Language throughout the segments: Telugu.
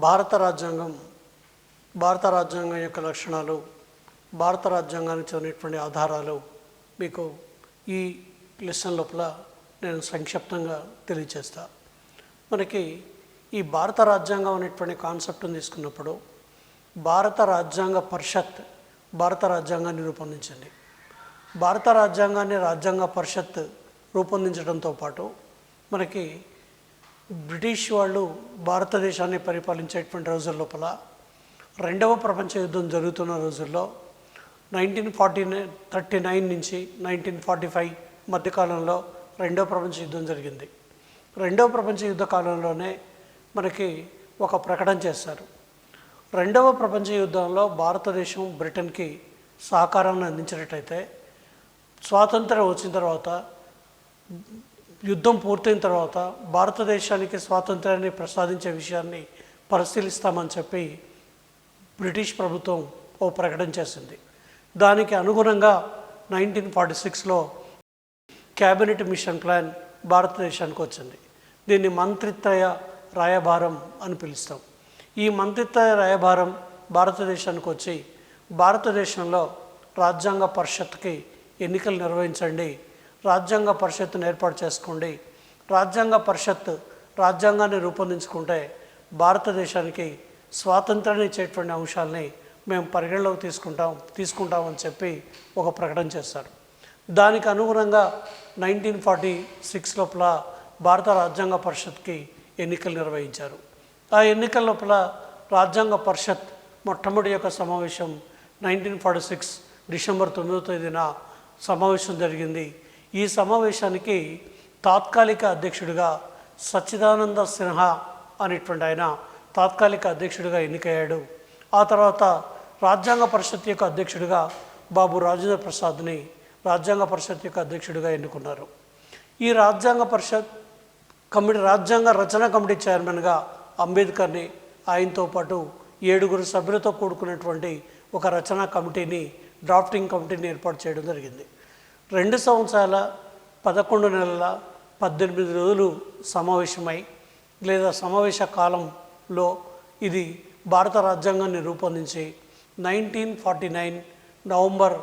భారత రాజ్యాంగం యొక్క లక్షణాలు, భారత రాజ్యాంగానికి చెందినటువంటి ఆధారాలు మీకు ఈ లెసన్ లోపల నేను సంక్షిప్తంగా తెలియజేస్తా. మనకి ఈ భారత రాజ్యాంగం అనేటువంటి కాన్సెప్ట్ని తీసుకున్నప్పుడు భారత రాజ్యాంగ పరిషత్ భారత రాజ్యాంగాన్ని రూపొందించింది. భారత రాజ్యాంగాన్ని రాజ్యాంగ పరిషత్ రూపొందించడంతో పాటు మనకి బ్రిటిష్ వాళ్ళు భారతదేశాన్ని పరిపాలించేటువంటి రోజుల లోపల రెండవ ప్రపంచ యుద్ధం జరుగుతున్న రోజుల్లో 1939 నుంచి 1945 మధ్యకాలంలో రెండవ ప్రపంచ యుద్ధం జరిగింది. రెండవ ప్రపంచ యుద్ధ కాలంలోనే మనకి ఒక ప్రకటన చేశారు. రెండవ ప్రపంచ యుద్ధంలో భారతదేశం బ్రిటన్కి సహకారాన్ని అందించినట్టయితే స్వాతంత్రం వచ్చిన తర్వాత, యుద్ధం పూర్తయిన తర్వాత భారతదేశానికి స్వాతంత్రాన్ని ప్రసాదించే విషయాన్ని పరిశీలిస్తామని చెప్పి బ్రిటిష్ ప్రభుత్వం ఓ ప్రకటన చేసింది. దానికి అనుగుణంగా 1946లో క్యాబినెట్ మిషన్ ప్లాన్ భారతదేశానికి వచ్చింది. దీన్ని మంత్రిత్రయ రాయబారం అని పిలుస్తాం. ఈ మంత్రిత్రయ రాయబారం భారతదేశానికి వచ్చి భారతదేశంలో రాజ్యాంగ పరిషత్కి ఎన్నికలు నిర్వహించండి, రాజ్యాంగ పరిషత్తును ఏర్పాటు చేసుకోండి, రాజ్యాంగ పరిషత్ రాజ్యాంగాన్ని రూపొందించుకుంటే భారతదేశానికి స్వాతంత్రాన్ని ఇచ్చేటువంటి అంశాలని మేము పరిగణలోకి తీసుకుంటామని చెప్పి ఒక ప్రకటన చేశారు. దానికి అనుగుణంగా 1946 లోపల భారత రాజ్యాంగ పరిషత్కి ఎన్నికలు నిర్వహించారు. ఆ ఎన్నికల లోపల రాజ్యాంగ పరిషత్ మొట్టమొదటి యొక్క సమావేశం 1946 డిసెంబర్ 9వ తేదీన సమావేశం జరిగింది. ఈ సమావేశానికి తాత్కాలిక అధ్యక్షుడిగా సచ్చిదానంద సిన్హా అనేటువంటి ఆయన తాత్కాలిక అధ్యక్షుడిగా ఎన్నికయ్యాడు. ఆ తర్వాత రాజ్యాంగ పరిషత్ యొక్క అధ్యక్షుడిగా బాబు రాజేంద్ర ప్రసాద్ని రాజ్యాంగ పరిషత్ యొక్క అధ్యక్షుడిగా ఎన్నుకున్నారు. ఈ రాజ్యాంగ పరిషత్ రాజ్యాంగ రచన కమిటీ చైర్మన్గా అంబేద్కర్ని, ఆయనతో పాటు 7 సభ్యులతో కూడుకున్నటువంటి ఒక రచనా కమిటీని, డ్రాఫ్టింగ్ కమిటీని ఏర్పాటు చేయడం జరిగింది. 2 సంవత్సరాల 11 నెలల 18 రోజులు సమావేశమై లేదా సమావేశ కాలంలో ఇది భారత రాజ్యాంగాన్ని రూపొందించి 1949 నవంబర్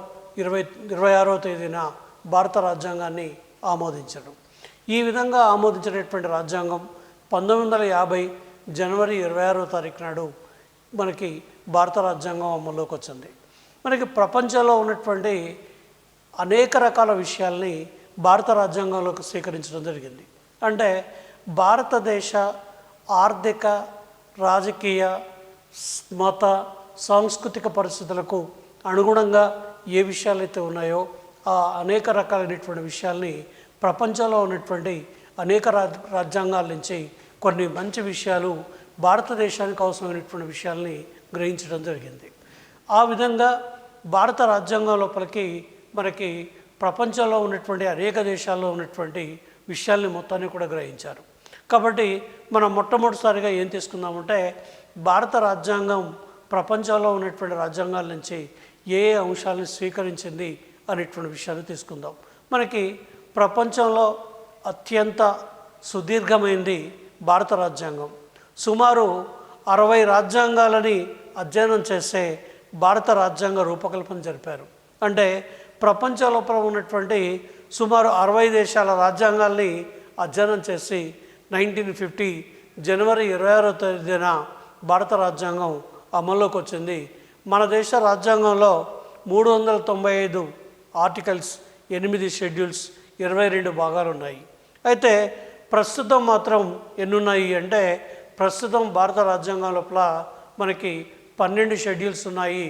26వ తేదీన భారత రాజ్యాంగాన్ని ఆమోదించడం. ఈ విధంగా ఆమోదించినటువంటి రాజ్యాంగం 1950 జనవరి 26వ తారీఖు నాడు మనకి భారత రాజ్యాంగం అమల్లోకి వచ్చింది. మనకి ప్రపంచంలో ఉన్నటువంటి అనేక రకాల విషయాల్ని భారత రాజ్యాంగంలోకి స్వీకరించడం జరిగింది. అంటే భారతదేశ ఆర్థిక, రాజకీయ, మత, సాంస్కృతిక పరిస్థితులకు అనుగుణంగా ఏ విషయాలైతే ఉన్నాయో ఆ అనేక రకాలైనటువంటి విషయాల్ని ప్రపంచంలో ఉన్నటువంటి అనేక రాజ్యాంగాల నుంచి కొన్ని మంచి విషయాలు భారతదేశానికి అవసరమైనటువంటి విషయాల్ని గ్రహించడం జరిగింది. ఆ విధంగా భారత రాజ్యాంగం లోపలికి మనకి ప్రపంచంలో ఉన్నటువంటి అనేక దేశాల్లో ఉన్నటువంటి విషయాల్ని మొత్తాన్ని కూడా గ్రహించారు. కాబట్టి మనం మొట్టమొదటిసారిగా ఏం తీసుకుందామంటే భారత రాజ్యాంగం ప్రపంచంలో ఉన్నటువంటి రాజ్యాంగాల నుంచి ఏ అంశాలను స్వీకరించింది అనేటువంటి విషయాలు తీసుకుందాం. మనకి ప్రపంచంలో అత్యంత సుదీర్ఘమైనది భారత రాజ్యాంగం. సుమారు 60 రాజ్యాంగాలని అధ్యయనం చేసే భారత రాజ్యాంగ రూపకల్పన జరిపారు. అంటే ప్రపంచ లోపల ఉన్నటువంటి సుమారు 60 దేశాల రాజ్యాంగాల్ని అధ్యయనం చేసి 1950 జనవరి 26వ తేదీన భారత రాజ్యాంగం అమల్లోకి వచ్చింది. మన దేశ రాజ్యాంగంలో 395 ఆర్టికల్స్, 8 షెడ్యూల్స్, 22 భాగాలు ఉన్నాయి. అయితే ప్రస్తుతం మాత్రం ఎన్నున్నాయి అంటే ప్రస్తుతం భారత రాజ్యాంగం లోపల మనకి 12 షెడ్యూల్స్ ఉన్నాయి,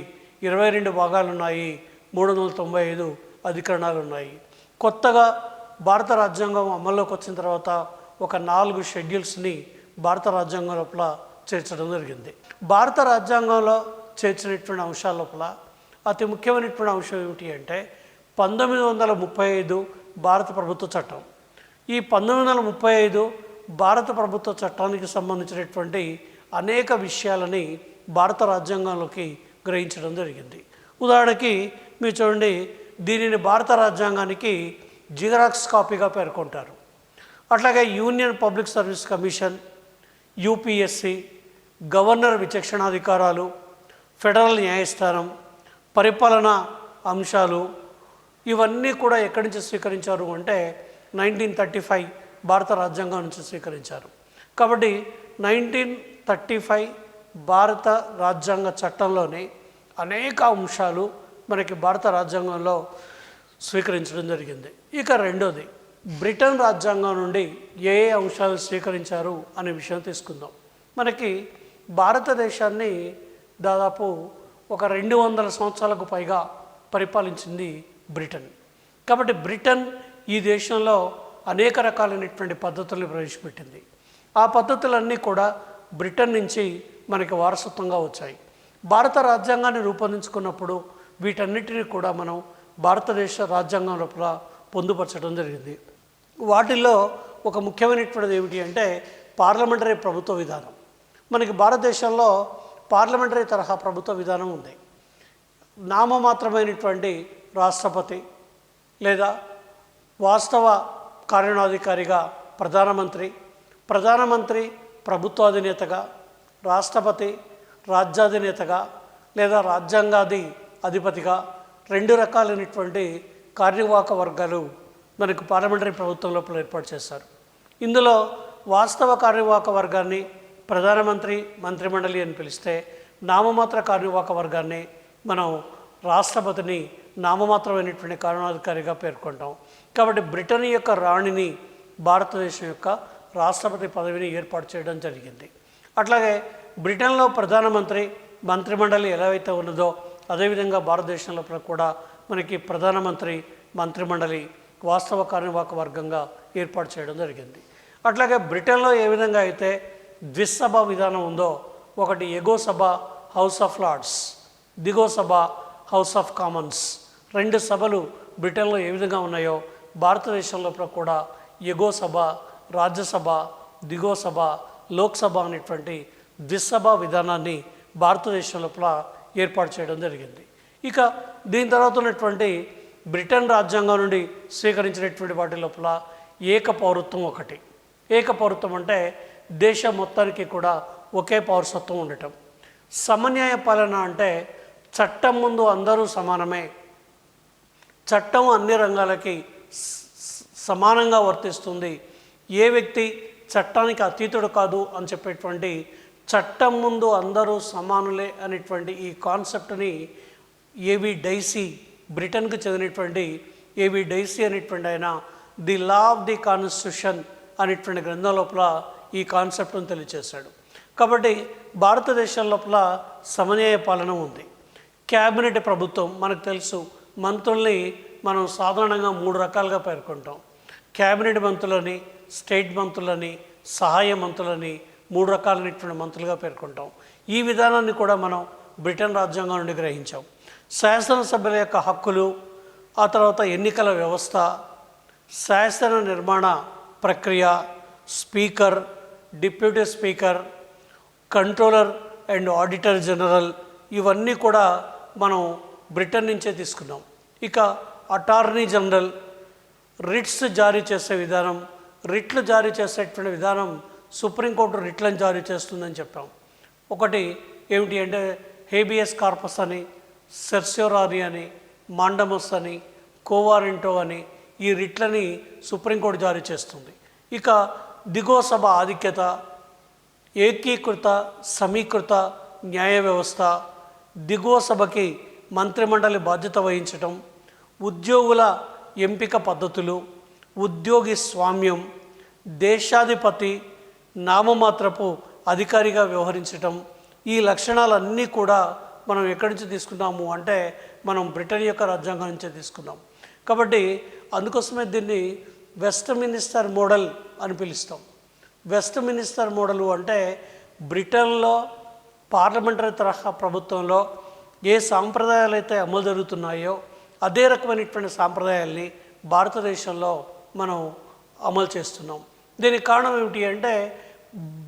22 భాగాలు ఉన్నాయి, 395 అధికరణాలు ఉన్నాయి. కొత్తగా భారత రాజ్యాంగం అమల్లోకి వచ్చిన తర్వాత ఒక 4 షెడ్యూల్స్ని భారత రాజ్యాంగం లోపల చేర్చడం జరిగింది. భారత రాజ్యాంగంలో చేర్చినటువంటి అంశాల లోపల అతి ముఖ్యమైనటువంటి అంశం ఏమిటి అంటే 1935 భారత ప్రభుత్వ చట్టం. ఈ 1935 భారత ప్రభుత్వ చట్టానికి సంబంధించినటువంటి అనేక విషయాలని భారత రాజ్యాంగంలోకి గ్రహించడం జరిగింది. ఉదాహరణకి మీరు చూడండి, దీనిని భారత రాజ్యాంగానికి జిరాక్స్ కాపీగా పేర్కొంటారు. అట్లాగే union public service commission, UPSC, governor విచక్షణాధికారాలు, ఫెడరల్ న్యాయస్థానం, పరిపాలనా అంశాలు ఇవన్నీ కూడా ఎక్కడి నుంచి స్వీకరించారు అంటే 1935 భారత రాజ్యాంగం నుంచి స్వీకరించారు. కాబట్టి 1935 భారత రాజ్యాంగ చట్టంలోని అనేక అంశాలు మనకి భారత రాజ్యాంగంలో స్వీకరించడం జరిగింది. ఇక రెండోది, బ్రిటన్ రాజ్యాంగం నుండి ఏ ఏ అంశాలు స్వీకరించారు అనే విషయం తీసుకుందాం. మనకి భారతదేశాన్ని దాదాపు ఒక 200 సంవత్సరాలకు పైగా పరిపాలించింది బ్రిటన్. కాబట్టి బ్రిటన్ ఈ దేశంలో అనేక రకాలైనటువంటి పద్ధతులను ప్రవేశపెట్టింది. ఆ పద్ధతులన్నీ కూడా బ్రిటన్ నుంచి మనకి వారసత్వంగా వచ్చాయి. భారత రాజ్యాంగాన్ని రూపొందించుకున్నప్పుడు వీటన్నిటిని కూడా మనం భారతదేశ రాజ్యాంగం లోపల పొందుపరచడం జరిగింది. వాటిల్లో ఒక ముఖ్యమైనటువంటిది ఏమిటి అంటే పార్లమెంటరీ ప్రభుత్వ విధానం. మనకి భారతదేశంలో పార్లమెంటరీ తరహా ప్రభుత్వ విధానం ఉంది. నామమాత్రమైనటువంటి రాష్ట్రపతి లేదా వాస్తవ కార్యనిర్వహణాధికారిగా ప్రధానమంత్రి ప్రభుత్వాధినేతగా, రాష్ట్రపతి రాజ్యాధినేతగా లేదా రాజ్యాంగాది అధిపతిగా 2 రకాలైనటువంటి కార్యనిర్వాహక వర్గాలు మనకు పార్లమెంటరీ ప్రభుత్వం లోపల ఏర్పాటు చేశారు. ఇందులో వాస్తవ కార్యనిర్వాహక వర్గాన్ని ప్రధానమంత్రి, మంత్రిమండలి అని పిలిస్తే, నామమాత్ర కార్యనిర్వాహక వర్గాన్ని మనం రాష్ట్రపతిని నామమాత్రమైనటువంటి కార్యనిర్వహణాధికారిగా పేర్కొంటాం. కాబట్టి బ్రిటన్ యొక్క రాణిని భారతదేశం యొక్క రాష్ట్రపతి పదవిని ఏర్పాటు చేయడం జరిగింది. అట్లాగే బ్రిటన్లో ప్రధానమంత్రి, మంత్రిమండలి ఎలా అయితే ఉన్నదో అదేవిధంగా భారతదేశంలో కూడా మనకి ప్రధానమంత్రి, మంత్రిమండలి వాస్తవ కార్యనిర్వాహక వర్గంగా ఏర్పాటు చేయడం జరిగింది. అట్లాగే బ్రిటన్లో ఏ విధంగా అయితే ద్విసభ విధానం ఉందో, ఒకటి ఎగో సభ house of Lord's, దిగో Sabha house of Commons, 2 సభలు బ్రిటన్లో ఏ విధంగా ఉన్నాయో భారతదేశంలో కూడా ఎగో సభ, రాజ్యసభ, దిగో సభ, లోక్సభ అనేటువంటి ద్విసభ విధానాన్ని భారతదేశం లోపల ఏర్పాటు చేయడం జరిగింది. ఇక దీని తర్వాత ఉన్నటువంటి బ్రిటన్ రాజ్యాంగం నుండి స్వీకరించినటువంటి వాటి లోపల ఏకపౌరత్వం ఒకటి. ఏకపౌరత్వం అంటే దేశం మొత్తానికి కూడా ఒకే పౌరసత్వం ఉండటం. సమన్యాయ పాలన అంటే చట్టం ముందు అందరూ సమానమే, చట్టం అన్ని రంగాలకి సమానంగా వర్తిస్తుంది, ఏ వ్యక్తి చట్టానికి అతీతుడు కాదు అని చెప్పేటువంటి చట్టం ముందు అందరూ సమానులే అనేటువంటి ఈ కాన్సెప్ట్ని ఏవి డైసీ, బ్రిటన్కు చెందినటువంటి ఏవి డైసీ అనేటువంటి ఆయన the law of the constitution అనేటువంటి గ్రంథం లోపల ఈ కాన్సెప్ట్ను తెలియచేశాడు. కాబట్టి భారతదేశం లోపల సమన్యాయ పాలన ఉంది. క్యాబినెట్ ప్రభుత్వం మనకు తెలుసు, మంత్రుల్ని మనం సాధారణంగా 3 రకాలుగా పేర్కొంటాం. క్యాబినెట్ మంత్రులని, స్టేట్ మంత్రులని, సహాయ మంత్రులని 3 రకాలైనటువంటి మంత్రులుగా పేర్కొంటాం. ఈ విధానాన్ని కూడా మనం బ్రిటన్ రాజ్యాంగం నుండి గ్రహించాం. శాసనసభ్యుల యొక్క హక్కులు, ఆ తర్వాత ఎన్నికల వ్యవస్థ, శాసన నిర్మాణ ప్రక్రియ, speaker, deputy speaker, controller and auditor general, ఇవన్నీ కూడా మనం బ్రిటన్ నుంచే తీసుకున్నాం. ఇక అటార్నీ జనరల్, రిట్స్ జారీ చేసే విధానం, రిట్లు జారీ చేసేటువంటి విధానం సుప్రీంకోర్టు రిట్లను జారీ చేస్తుందని చెప్పాం. ఒకటి ఏమిటి అంటే హేబియస్ కార్పస్ అని, సెర్స్యోరారీ అని, మాండమస్ అని, కోవారెంటో అని ఈ రిట్లని సుప్రీంకోర్టు జారీ చేస్తుంది. ఇక దిగువ సభ ఆధిక్యత, ఏకీకృత సమీకృత న్యాయ వ్యవస్థ, దిగువ సభకి మంత్రిమండలి బాధ్యత వహించటం, ఉద్యోగుల ఎంపిక పద్ధతులు, ఉద్యోగి స్వామ్యం, దేశాధిపతి నామమాత్రపు అధికారిగా వ్యవహరించటం, ఈ లక్షణాలన్నీ కూడా మనం ఎక్కడి నుంచి తీసుకున్నాము అంటే మనం బ్రిటన్ యొక్క రాజ్యాంగం నుంచే తీసుకున్నాం. కాబట్టి అందుకోసమే దీన్ని వెస్ట్ మినిస్టర్ మోడల్ అని పిలుస్తాం. వెస్ట్ మినిస్టర్ మోడలు అంటే బ్రిటన్లో పార్లమెంటరీ తరహా ప్రభుత్వంలో ఏ సాంప్రదాయాలు అయితే అమలు జరుగుతున్నాయో అదే రకమైనటువంటి సాంప్రదాయాల్ని భారతదేశంలో మనం అమలు చేస్తున్నాం. దీనికి కారణం ఏమిటి అంటే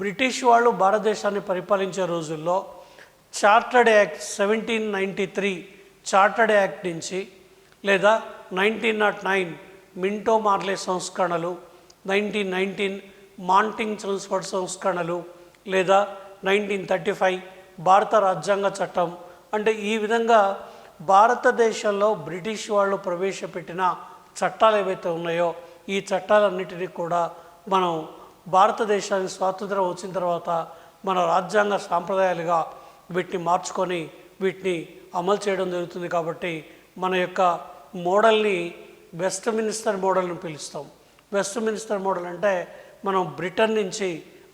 బ్రిటిష్ వాళ్ళు భారతదేశాన్ని పరిపాలించే రోజుల్లో చార్టర్డ్ యాక్ట్ 1793 చార్టర్డ్ యాక్ట్ నుంచి లేదా 1909 మింటో మార్లే సంస్కరణలు, 1919 మాంటింగ్ చల్స్ఫర్డ్ సంస్కరణలు లేదా 1935 భారత రాజ్యాంగ చట్టం. అంటే ఈ విధంగా భారతదేశంలో బ్రిటిష్ వాళ్ళు ప్రవేశపెట్టిన చట్టాలు ఏవైతే ఉన్నాయో ఈ చట్టాలన్నిటినీ కూడా మనం భారతదేశానికి స్వాతంత్రం వచ్చిన తర్వాత మన రాజ్యాంగ సాంప్రదాయాలుగా వీటిని మార్చుకొని వీటిని అమలు చేయడం జరుగుతుంది. కాబట్టి మన యొక్క మోడల్ని వెస్ట్ మినిస్టర్ మోడల్ని పిలుస్తాం. వెస్ట్ మినిస్టర్ మోడల్ అంటే మనం బ్రిటన్ నుంచి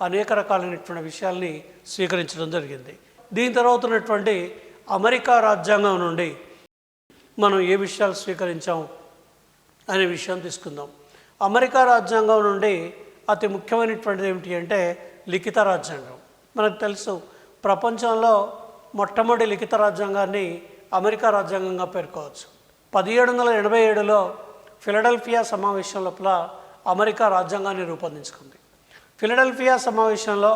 అనేక రకాలైనటువంటి విషయాల్ని స్వీకరించడం జరిగింది. దీని తర్వాత ఉన్నటువంటి అమెరికా రాజ్యాంగం నుండి మనం ఏ విషయాలు స్వీకరించాం అనే విషయం తీసుకుందాం. అమెరికా రాజ్యాంగం నుండి అతి ముఖ్యమైనటువంటిది ఏమిటి అంటే లిఖిత రాజ్యాంగం. మనకు తెలుసు ప్రపంచంలో మొట్టమొదటి లిఖిత రాజ్యాంగాన్ని అమెరికా రాజ్యాంగంగా పేర్కోవచ్చు. 1787లో ఫిలడెల్ఫియా సమావేశం లోపల అమెరికా రాజ్యాంగాన్ని రూపొందించుకుంది. ఫిలడెల్ఫియా సమావేశంలో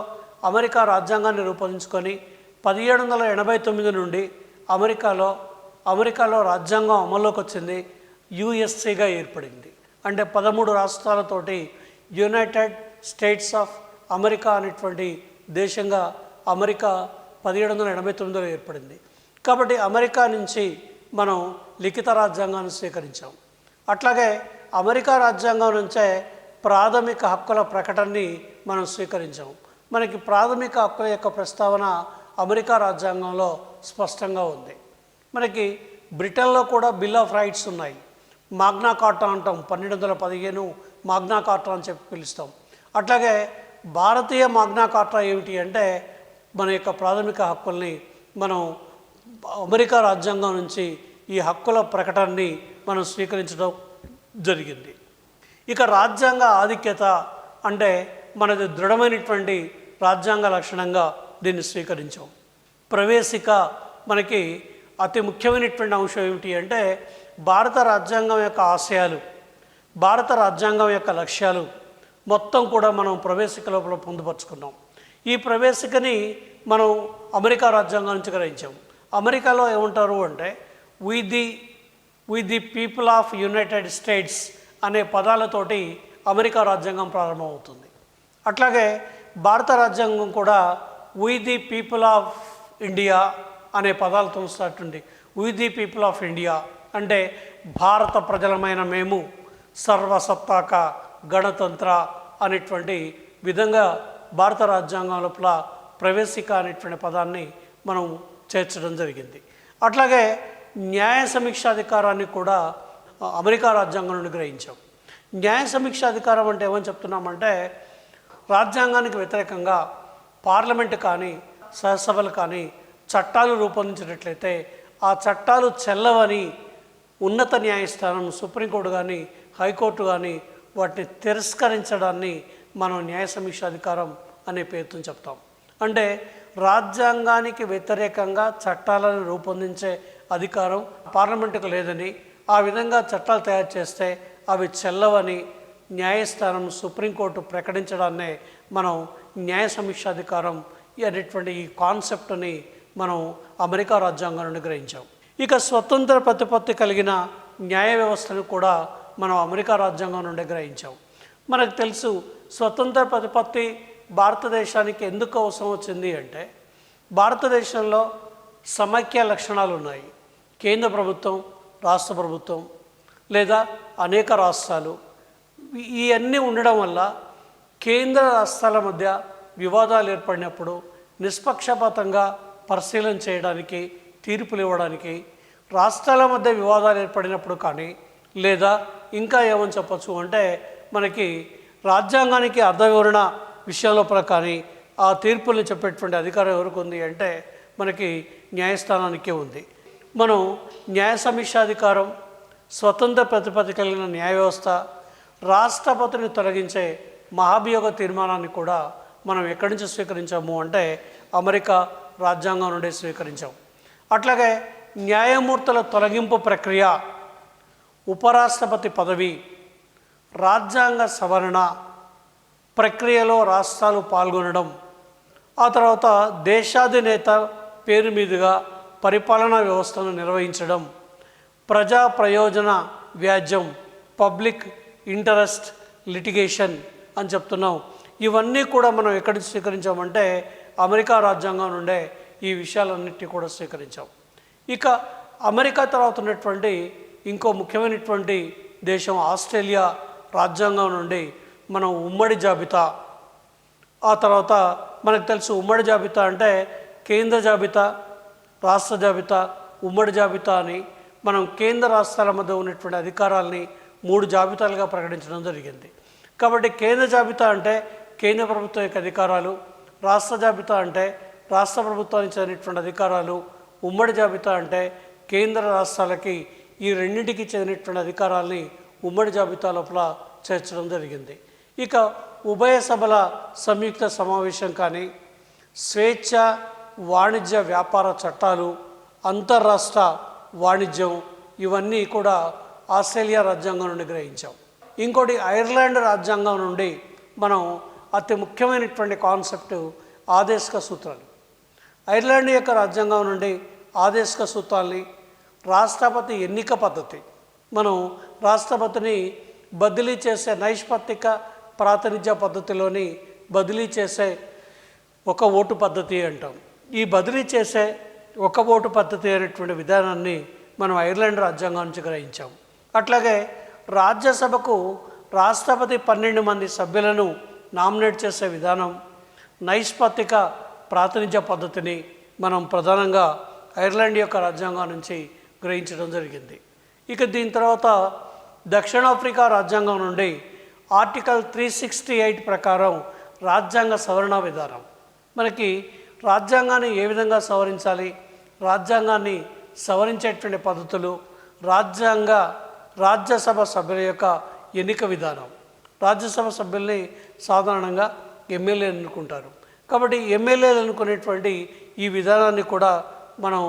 అమెరికా రాజ్యాంగాన్ని రూపొందించుకొని 1789 నుండి అమెరికాలో రాజ్యాంగం అమల్లోకి వచ్చింది. యుఎస్ఏగా ఏర్పడింది. అంటే 13 రాష్ట్రాలతోటి యునైటెడ్ స్టేట్స్ ఆఫ్ అమెరికా అనేటువంటి దేశంగా అమెరికా 1789లో ఏర్పడింది. కాబట్టి అమెరికా నుంచి మనం లిఖిత రాజ్యాంగాన్ని స్వీకరించాం. అట్లాగే అమెరికా రాజ్యాంగం నుంచే ప్రాథమిక హక్కుల ప్రకటనని మనం స్వీకరించాం. మనకి ప్రాథమిక హక్కుల యొక్క ప్రస్తావన అమెరికా రాజ్యాంగంలో స్పష్టంగా ఉంది. మనకి బ్రిటన్లో కూడా బిల్ ఆఫ్ రైట్స్ ఉన్నాయి. మాగ్నా కార్టా అంటాం, 1215 మాగ్నా కార్టా అని చెప్పి పిలుస్తాం. అట్లాగే భారతీయ మాగ్నా కార్టా ఏమిటి అంటే మన యొక్క ప్రాథమిక హక్కుల్ని మనం అమెరికా రాజ్యాంగం నుంచి ఈ హక్కుల ప్రకటనని మనం స్వీకరించడం జరిగింది. ఇక రాజ్యాంగ ఆధిక్యత అంటే మనది దృఢమైనటువంటి రాజ్యాంగ లక్షణంగా దీన్ని స్వీకరించాం. ప్రవేశిక మనకి అతి ముఖ్యమైనటువంటి అంశం ఏమిటి అంటే భారత రాజ్యాంగం యొక్క ఆశయాలు, భారత రాజ్యాంగం యొక్క లక్ష్యాలు మొత్తం కూడా మనం ప్రవేశిక లోపల పొందుపరుచుకున్నాం. ఈ ప్రవేశికని మనం అమెరికా రాజ్యాంగం నుంచి గ్రహించాం. అమెరికాలో ఏమంటారు అంటే we the people of United States అనే పదాలతోటి అమెరికా రాజ్యాంగం ప్రారంభమవుతుంది. అట్లాగే భారత రాజ్యాంగం కూడా we the people of India అనే పదాలతో స్టార్ట్ ఉంది. We the people of India అంటే భారత ప్రజలమైన మేము సర్వసత్తాక గణతంత్ర అనేటువంటి విధంగా భారత రాజ్యాంగం లోపల ప్రవేశిక అనేటువంటి పదాన్ని మనం చేర్చడం జరిగింది. అట్లాగే న్యాయ సమీక్షాధికారాన్ని కూడా అమెరికా రాజ్యాంగం నుండి గ్రహించాం. న్యాయ సమీక్షాధికారం అంటే ఏమని చెప్తున్నామంటే రాజ్యాంగానికి వ్యతిరేకంగా పార్లమెంటు కానీ శాసనసభలు కానీ చట్టాలు రూపొందించినట్లయితే ఆ చట్టాలు చెల్లవని ఉన్నత న్యాయస్థానం సుప్రీంకోర్టు కానీ హైకోర్టు కానీ వాటిని తిరస్కరించడాన్ని మనం న్యాయ సమీక్షాధికారం అనే పేరుతో చెప్తాం. అంటే రాజ్యాంగానికి వ్యతిరేకంగా చట్టాలను రూపొందించే అధికారం పార్లమెంటుకు లేదని, ఆ విధంగా చట్టాలు తయారు చేస్తే అవి చెల్లవని న్యాయస్థానం సుప్రీంకోర్టు ప్రకటించడాన్నే మనం న్యాయ సమీక్షాధికారం అనేటువంటి ఈ కాన్సెప్ట్ని మనం అమెరికా రాజ్యాంగం నుండి గ్రహించాం. ఇక స్వతంత్ర ప్రతిపత్తి కలిగిన న్యాయ వ్యవస్థను కూడా మనం అమెరికా రాజ్యాంగం నుండి గ్రహించాం. మనకు తెలుసు స్వతంత్ర ప్రతిపత్తి భారతదేశానికి ఎందుకు అవసరం వచ్చింది అంటే భారతదేశంలో సమైక్య లక్షణాలు ఉన్నాయి. కేంద్ర ప్రభుత్వం, రాష్ట్ర ప్రభుత్వం లేదా అనేక రాష్ట్రాలు ఇవన్నీ ఉండడం వల్ల కేంద్ర రాష్ట్రాల మధ్య వివాదాలు ఏర్పడినప్పుడు నిష్పక్షపాతంగా పరిశీలన చేయడానికి, తీర్పులు ఇవ్వడానికి, రాష్ట్రాల మధ్య వివాదాలు ఏర్పడినప్పుడు కానీ లేదా ఇంకా ఏమని చెప్పచ్చు అంటే మనకి రాజ్యాంగానికి అర్థ వివరణ విషయాల కానీ ఆ తీర్పుల్ని చెప్పేటువంటి అధికారం ఎవరికి ఉంది అంటే మనకి న్యాయస్థానానికే ఉంది. మనం న్యాయ సమీక్షాధికారం, స్వతంత్ర ప్రతిపత్తి కలిగిన న్యాయ వ్యవస్థ, రాష్ట్రపతిని తొలగించే మహాభియోగ తీర్మానాన్ని కూడా మనం ఎక్కడి నుంచి స్వీకరించాము అంటే అమెరికా రాజ్యాంగం నుండి స్వీకరించాం. అట్లాగే న్యాయమూర్తుల తొలగింపు ప్రక్రియ, ఉపరాష్ట్రపతి పదవి, రాజ్యాంగ సవరణ ప్రక్రియలో రాష్ట్రాలు పాల్గొనడం, ఆ తర్వాత దేశాధినేత పేరు మీదుగా పరిపాలనా వ్యవస్థను నిర్వహించడం, ప్రజా ప్రయోజన వ్యాజ్యం, పబ్లిక్ ఇంటరెస్ట్ లిటిగేషన్ అని చెప్తున్నాం. ఇవన్నీ కూడా మనం ఎక్కడి నుంచి స్వీకరించామంటే అమెరికా రాజ్యాంగం నుండే ఈ విషయాలన్నింటినీ కూడా స్వీకరించాం. ఇక అమెరికా తర్వాత ఉన్నటువంటి ఇంకో ముఖ్యమైనటువంటి దేశం ఆస్ట్రేలియా రాజ్యాంగం నుండి మనం ఉమ్మడి జాబితా, ఆ తర్వాత మనకు తెలుసు ఉమ్మడి జాబితా అంటే కేంద్ర జాబితా, రాష్ట్ర జాబితా, ఉమ్మడి జాబితా అని మనం కేంద్ర రాష్ట్రాల మధ్య ఉన్నటువంటి అధికారాలని 3 జాబితాలుగా ప్రకటించడం జరిగింది. కాబట్టి కేంద్ర జాబితా అంటే కేంద్ర ప్రభుత్వం యొక్క అధికారాలు, రాష్ట్ర జాబితా అంటే రాష్ట్ర ప్రభుత్వానికి చెందినటువంటి అధికారాలు, ఉమ్మడి జాబితా అంటే కేంద్ర రాష్ట్రాలకి ఈ రెండింటికి చెందినటువంటి అధికారాలని ఉమ్మడి జాబితా లోపల చేర్చడం జరిగింది. ఇక ఉభయ సభల సంయుక్త సమావేశం కానీ, స్వేచ్ఛ వాణిజ్య వ్యాపార చట్టాలు, అంతర్రాష్ట్ర వాణిజ్యం, ఇవన్నీ కూడా ఆస్ట్రేలియా రాజ్యాంగం నుండి గ్రహించాం. ఇంకోటి ఐర్లాండ్ రాజ్యాంగం నుండి మనం అతి ముఖ్యమైనటువంటి కాన్సెప్ట్ ఆదేశిక సూత్రాలు. ఐర్లాండ్ యొక్క రాజ్యాంగం నుండి ఆదేశిక సూత్రాల్ని రాష్ట్రపతి ఎన్నిక పద్ధతి, మనం రాష్ట్రపతిని బదిలీ చేసే నైష్పత్తిక ప్రాతినిధ్య పద్ధతిలోని బదిలీ చేసే ఒక ఓటు పద్ధతి అంటాం. ఈ బదిలీ చేసే ఒక ఓటు పద్ధతి అనేటువంటి విధానాన్ని మనం ఐర్లాండ్ రాజ్యాంగం నుంచి గ్రహించాం. అట్లాగే రాజ్యసభకు రాష్ట్రపతి 12 మంది సభ్యులను నామినేట్ చేసే విధానం, నైష్పత్తిక ప్రాతినిధ్య పద్ధతిని మనం ప్రధానంగా ఐర్లాండ్ యొక్క రాజ్యాంగం నుంచి గ్రహించడం జరిగింది. ఇక దీని తర్వాత దక్షిణాఫ్రికా రాజ్యాంగం నుండి ఆర్టికల్ 368 ప్రకారం రాజ్యాంగ సవరణ విధానం, మనకి రాజ్యాంగాన్ని ఏ విధంగా సవరించాలి, రాజ్యాంగాన్ని సవరించేటువంటి పద్ధతులు, రాజ్యసభ సభ్యుల యొక్క ఎన్నిక విధానం. రాజ్యసభ సభ్యుల్ని సాధారణంగా ఎమ్మెల్యేలు ఎన్నుకుంటారు. కాబట్టి ఎమ్మెల్యేలు ఎన్నుకునేటువంటి ఈ విధానాన్ని కూడా మనం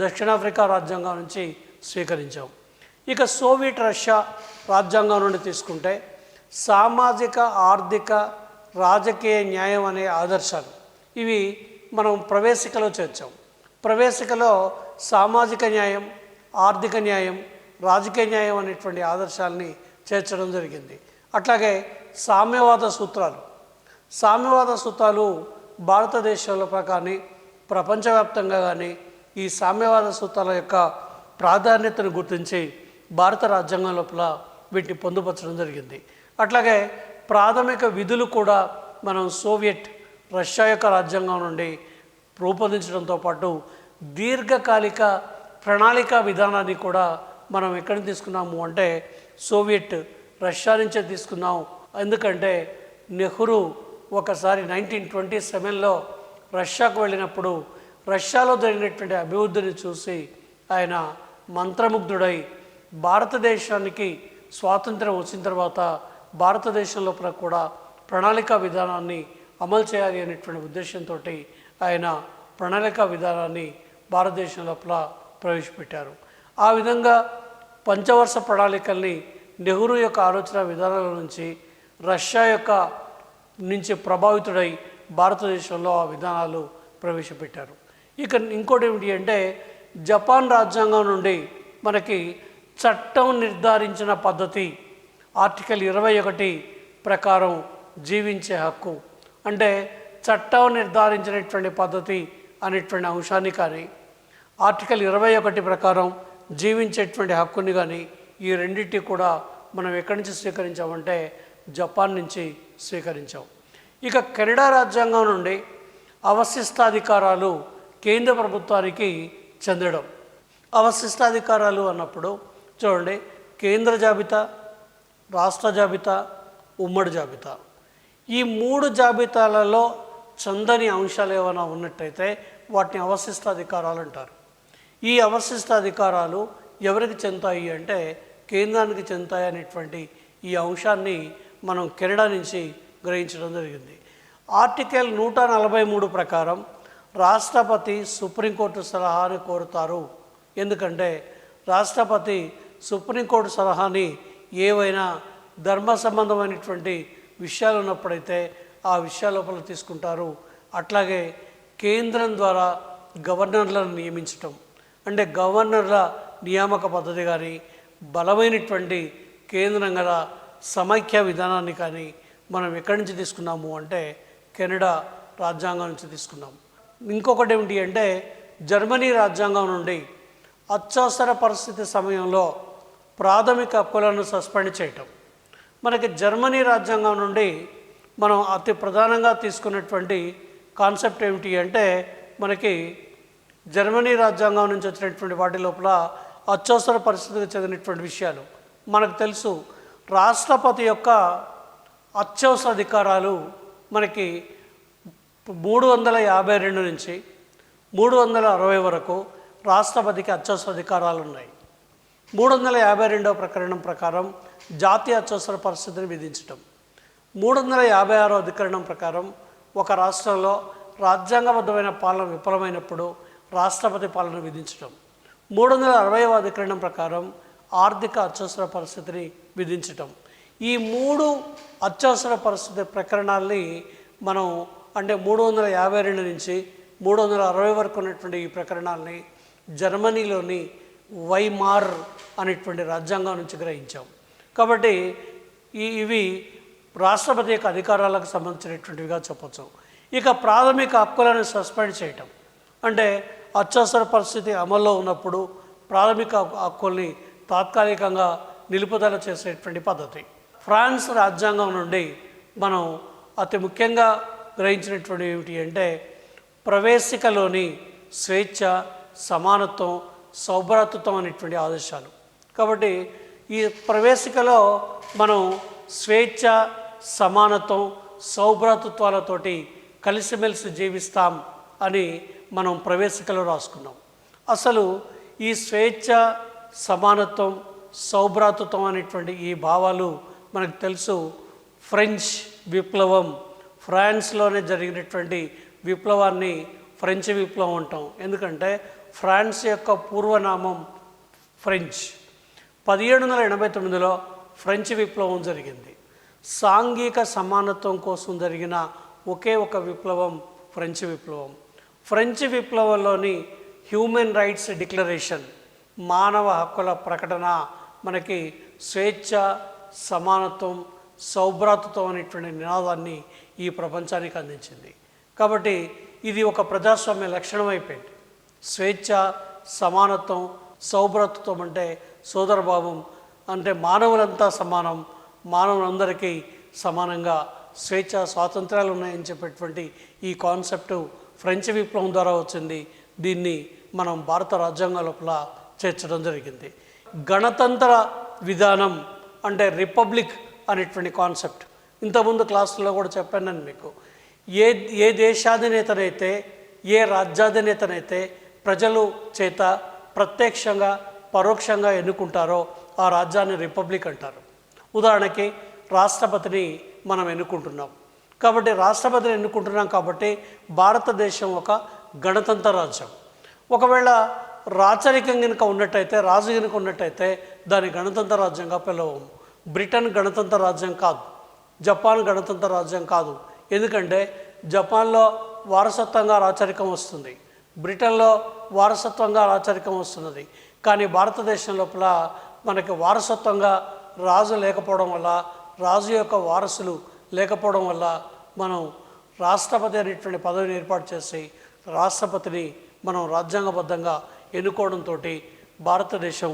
దక్షిణాఫ్రికా రాజ్యాంగం నుంచి స్వీకరించాం. ఇక సోవియట్ రష్యా రాజ్యాంగం నుండి తీసుకుంటే సామాజిక, ఆర్థిక, రాజకీయ న్యాయం అనే ఆదర్శాలు, ఇవి మనం ప్రవేశికలో చేర్చాం. ప్రవేశికలో సామాజిక న్యాయం, ఆర్థిక న్యాయం, రాజకీయ న్యాయం అనేటువంటి ఆదర్శాలని చేర్చడం జరిగింది. అట్లాగే సామ్యవాద సూత్రాలు భారతదేశంలో కానీ ప్రపంచవ్యాప్తంగా కానీ ఈ సామ్యవాద సూత్రాల యొక్క ప్రాధాన్యతను గుర్తించి భారత రాజ్యాంగం లోపల వీటిని పొందుపరచడం జరిగింది. అట్లాగే ప్రాథమిక విధులు కూడా మనం సోవియట్ రష్యా యొక్క రాజ్యాంగం నుండి రూపొందించడంతో పాటు దీర్ఘకాలిక ప్రణాళిక విధానాన్ని కూడా మనం ఎక్కడి తీసుకున్నాము అంటే సోవియట్ రష్యా నుంచే తీసుకున్నాం. ఎందుకంటే నెహ్రూ ఒకసారి 1927లో రష్యాకు వెళ్ళినప్పుడు రష్యాలో జరిగినటువంటి అభివృద్ధిని చూసి ఆయన మంత్రముగ్ధుడై భారతదేశానికి స్వాతంత్రం వచ్చిన తర్వాత భారతదేశం లోపల కూడా ప్రణాళిక విధానాన్ని అమలు చేయాలి అనేటువంటి ఉద్దేశంతో ఆయన ప్రణాళిక విధానాన్ని భారతదేశం లోపల ప్రవేశపెట్టారు. ఆ విధంగా పంచవర్ష ప్రణాళికల్ని నెహ్రూ యొక్క ఆలోచన విధానాల నుంచి రష్యా నుంచి ప్రభావితుడై భారతదేశంలో ఆ విధానాలు ప్రవేశపెట్టారు. ఇక ఇంకోటి ఏమిటి అంటే జపాన్ రాజ్యాంగం నుండి మనకి చట్టం నిర్ధారించిన పద్ధతి, ఆర్టికల్ 21 ప్రకారం జీవించే హక్కు, అంటే చట్టం నిర్ధారించినటువంటి పద్ధతి అనేటువంటి అంశాన్ని కానీ, ఆర్టికల్ 21 ప్రకారం జీవించేటువంటి హక్కుని కానీ, ఈ రెండింటి కూడా మనం ఎక్కడి నుంచి స్వీకరించామంటే జపాన్ నుంచి స్వీకరించాం. ఇక కెనడా రాజ్యాంగం నుండి అవశిష్టాధికారాలు కేంద్ర ప్రభుత్వానికి చెందడం. అవశిష్టాధికారాలు అన్నప్పుడు చూడండి, కేంద్ర జాబితా, రాష్ట్ర జాబితా, ఉమ్మడి జాబితా, ఈ 3 జాబితాలలో చందని అంశాలు ఏమైనా ఉన్నట్టయితే వాటిని అవశిష్టాధికారాలు అంటారు. ఈ అవశిష్టాధికారాలు ఎవరికి చెందుతాయి అంటే కేంద్రానికి చెందుతాయి అనేటువంటి ఈ అంశాన్ని మనం కెనడా నుంచి గ్రహించడం జరిగింది. ఆర్టికల్ 143 ప్రకారం రాష్ట్రపతి సుప్రీంకోర్టు సలహాని కోరుతారు. ఎందుకంటే రాష్ట్రపతి సుప్రీంకోర్టు సలహాని ఏవైనా ధర్మ సంబంధమైనటువంటి విషయాలు ఉన్నప్పుడైతే ఆ విషయాల లోపల తీసుకుంటారు. అట్లాగే కేంద్రం ద్వారా గవర్నర్లను నియమించటం, అంటే గవర్నర్ల నియామక పద్ధతి కానీ, బలమైనటువంటి కేంద్రం గల సమైక్య విధానాన్ని కానీ మనం ఎక్కడి నుంచి తీసుకున్నాము అంటే కెనడా రాజ్యాంగం నుంచి తీసుకున్నాం. ఇంకొకటి ఏమిటి అంటే జర్మనీ రాజ్యాంగం నుండి అత్యవసర పరిస్థితి సమయంలో ప్రాథమిక హక్కులను సస్పెండ్ చేయటం. మనకి జర్మనీ రాజ్యాంగం నుండి మనం అతి ప్రధానంగా తీసుకున్నటువంటి కాన్సెప్ట్ ఏమిటి అంటే మనకి జర్మనీ రాజ్యాంగం నుంచి వచ్చినటువంటి వాటి లోపల అత్యవసర పరిస్థితికి చెందినటువంటి విషయాలు మనకు తెలుసు. రాష్ట్రపతి యొక్క అత్యవసర అధికారాలు మనకి 352 నుంచి 360 వరకు రాష్ట్రపతికి అత్యవసర అధికారాలు ఉన్నాయి. 352వ ప్రకరణం ప్రకారం జాతీయ అత్యవసర పరిస్థితిని విధించటం, 356వ అధికరణం ప్రకారం ఒక రాష్ట్రంలో రాజ్యాంగబద్ధమైన పాలన విఫలమైనప్పుడు రాష్ట్రపతి పాలన విధించడం, 360వ అధికరణం ప్రకారం ఆర్థిక అత్యవసర పరిస్థితిని విధించటం. ఈ 3 అత్యవసర పరిస్థితి ప్రకరణాల్ని మనం అంటే 352 నుంచి 360 వరకు ఉన్నటువంటి ఈ ప్రకరణాలని జర్మనీలోని వైమార్ అనేటువంటి రాజ్యాంగం నుంచి గ్రహించాం. కాబట్టి ఇవి రాష్ట్రపతి యొక్క అధికారాలకు సంబంధించినటువంటివిగా చెప్పచ్చు. ఇక ప్రాథమిక హక్కులను సస్పెండ్ చేయటం అంటే అత్యవసర పరిస్థితి అమల్లో ఉన్నప్పుడు ప్రాథమిక హక్కుల్ని తాత్కాలికంగా నిలుపుదల చేసేటువంటి పద్ధతి. ఫ్రాన్స్ రాజ్యాంగం నుండి మనం అతి ముఖ్యంగా గ్రహించినటువంటి ఏమిటి అంటే ప్రవేశికలోని స్వేచ్ఛ, సమానత్వం, సౌభ్రాతృత్వం అనేటువంటి ఆదేశాలు. కాబట్టి ఈ ప్రవేశికలో మనం స్వేచ్ఛ, సమానత్వం, సౌభ్రాతృత్వాలతోటి కలిసిమెలిసి జీవిస్తాం అని మనం ప్రవేశికలో రాసుకున్నాం. అసలు ఈ స్వేచ్ఛ, సమానత్వం, సౌభ్రాతృత్వం అనేటువంటి ఈ భావాలు మనకు తెలుసు. ఫ్రెంచ్ విప్లవం, ఫ్రాన్స్లోనే జరిగినటువంటి విప్లవాన్ని ఫ్రెంచ్ విప్లవం అంటాం. ఎందుకంటే ఫ్రాన్స్ యొక్క పూర్వనామం ఫ్రెంచ్. 1789లో ఫ్రెంచ్ విప్లవం జరిగింది. సాంఘిక సమానత్వం కోసం జరిగిన ఒకే ఒక విప్లవం ఫ్రెంచ్ విప్లవం. ఫ్రెంచ్ విప్లవంలోని హ్యూమన్ రైట్స్ డిక్లరేషన్, మానవ హక్కుల ప్రకటన మనకి స్వేచ్ఛ, సమానత్వం, సౌభ్రాతృత్వం అనేటువంటి నినాదాన్ని ఈ ప్రపంచానికి అందించింది. కాబట్టి ఇది ఒక ప్రజాస్వామ్య లక్షణం అయిపోయింది. స్వేచ్ఛ, సమానత్వం, సౌభ్రాతృత్వం అంటే సోదరభావం, అంటే మానవులంతా సమానం, మానవులందరికీ సమానంగా స్వేచ్ఛ, స్వాతంత్రాలు ఉన్నాయని చెప్పేటువంటి ఈ కాన్సెప్టు ఫ్రెంచ్ విప్లవం ద్వారా వచ్చింది. దీన్ని మనం భారత రాజ్యాంగం లోపల చేర్చడం జరిగింది. గణతంత్ర విధానం అంటే రిపబ్లిక్ అనేటువంటి కాన్సెప్ట్ ఇంతకుముందు క్లాసుల్లో కూడా చెప్పాను నేను మీకు. ఏ దేశాధినేతనైతే, ఏ రాజ్యాధినేతనైతే ప్రజలు చేత ప్రత్యక్షంగా పరోక్షంగా ఎన్నుకుంటారో ఆ రాజ్యాన్ని రిపబ్లిక్ అంటారు. ఉదాహరణకి రాష్ట్రపతిని మనం ఎన్నుకుంటున్నాం. కాబట్టి రాష్ట్రపతిని ఎన్నుకుంటున్నాం కాబట్టి భారతదేశం ఒక గణతంత్ర రాజ్యం. ఒకవేళ రాచరికం కనుక ఉన్నట్టయితే, రాజు కనుక ఉన్నట్టయితే దాని గణతంత్ర రాజ్యంగా పిలవము. బ్రిటన్ గణతంత్ర రాజ్యం కాదు, జపాన్ గణతంత్ర రాజ్యం కాదు. ఎందుకంటే జపాన్లో వారసత్వంగా రాచరికం వస్తుంది, బ్రిటన్లో వారసత్వంగా రాచరికం వస్తున్నది. కానీ భారతదేశం లోపల మనకి వారసత్వంగా రాజు లేకపోవడం వల్ల, రాజు యొక్క వారసులు లేకపోవడం వల్ల మనం రాష్ట్రపతి అనేటువంటి పదవిని ఏర్పాటు చేసి రాష్ట్రపతిని మనం రాజ్యాంగబద్ధంగా ఎన్నుకోవడంతో భారతదేశం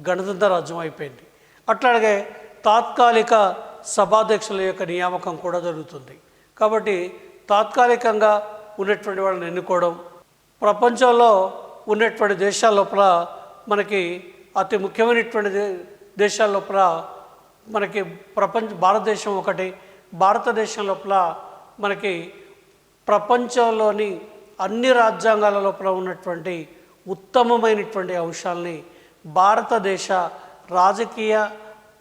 గణతంత్ర రాజ్యం అయిపోయింది. అట్లాగే తాత్కాలిక సభాధ్యక్షుల యొక్క నియామకం కూడా జరుగుతుంది. కాబట్టి తాత్కాలికంగా ఉన్నటువంటి వాళ్ళని ఎన్నుకోవడం, ప్రపంచంలో ఉన్నటువంటి దేశాల లోపల మనకి అతి ముఖ్యమైనటువంటి దేశాల లోపల మనకి భారతదేశం ఒకటి. భారతదేశం లోపల మనకి ప్రపంచంలోని అన్ని రాజ్యాంగాల లోపల ఉన్నటువంటి ఉత్తమమైనటువంటి అంశాలని భారతదేశ రాజకీయ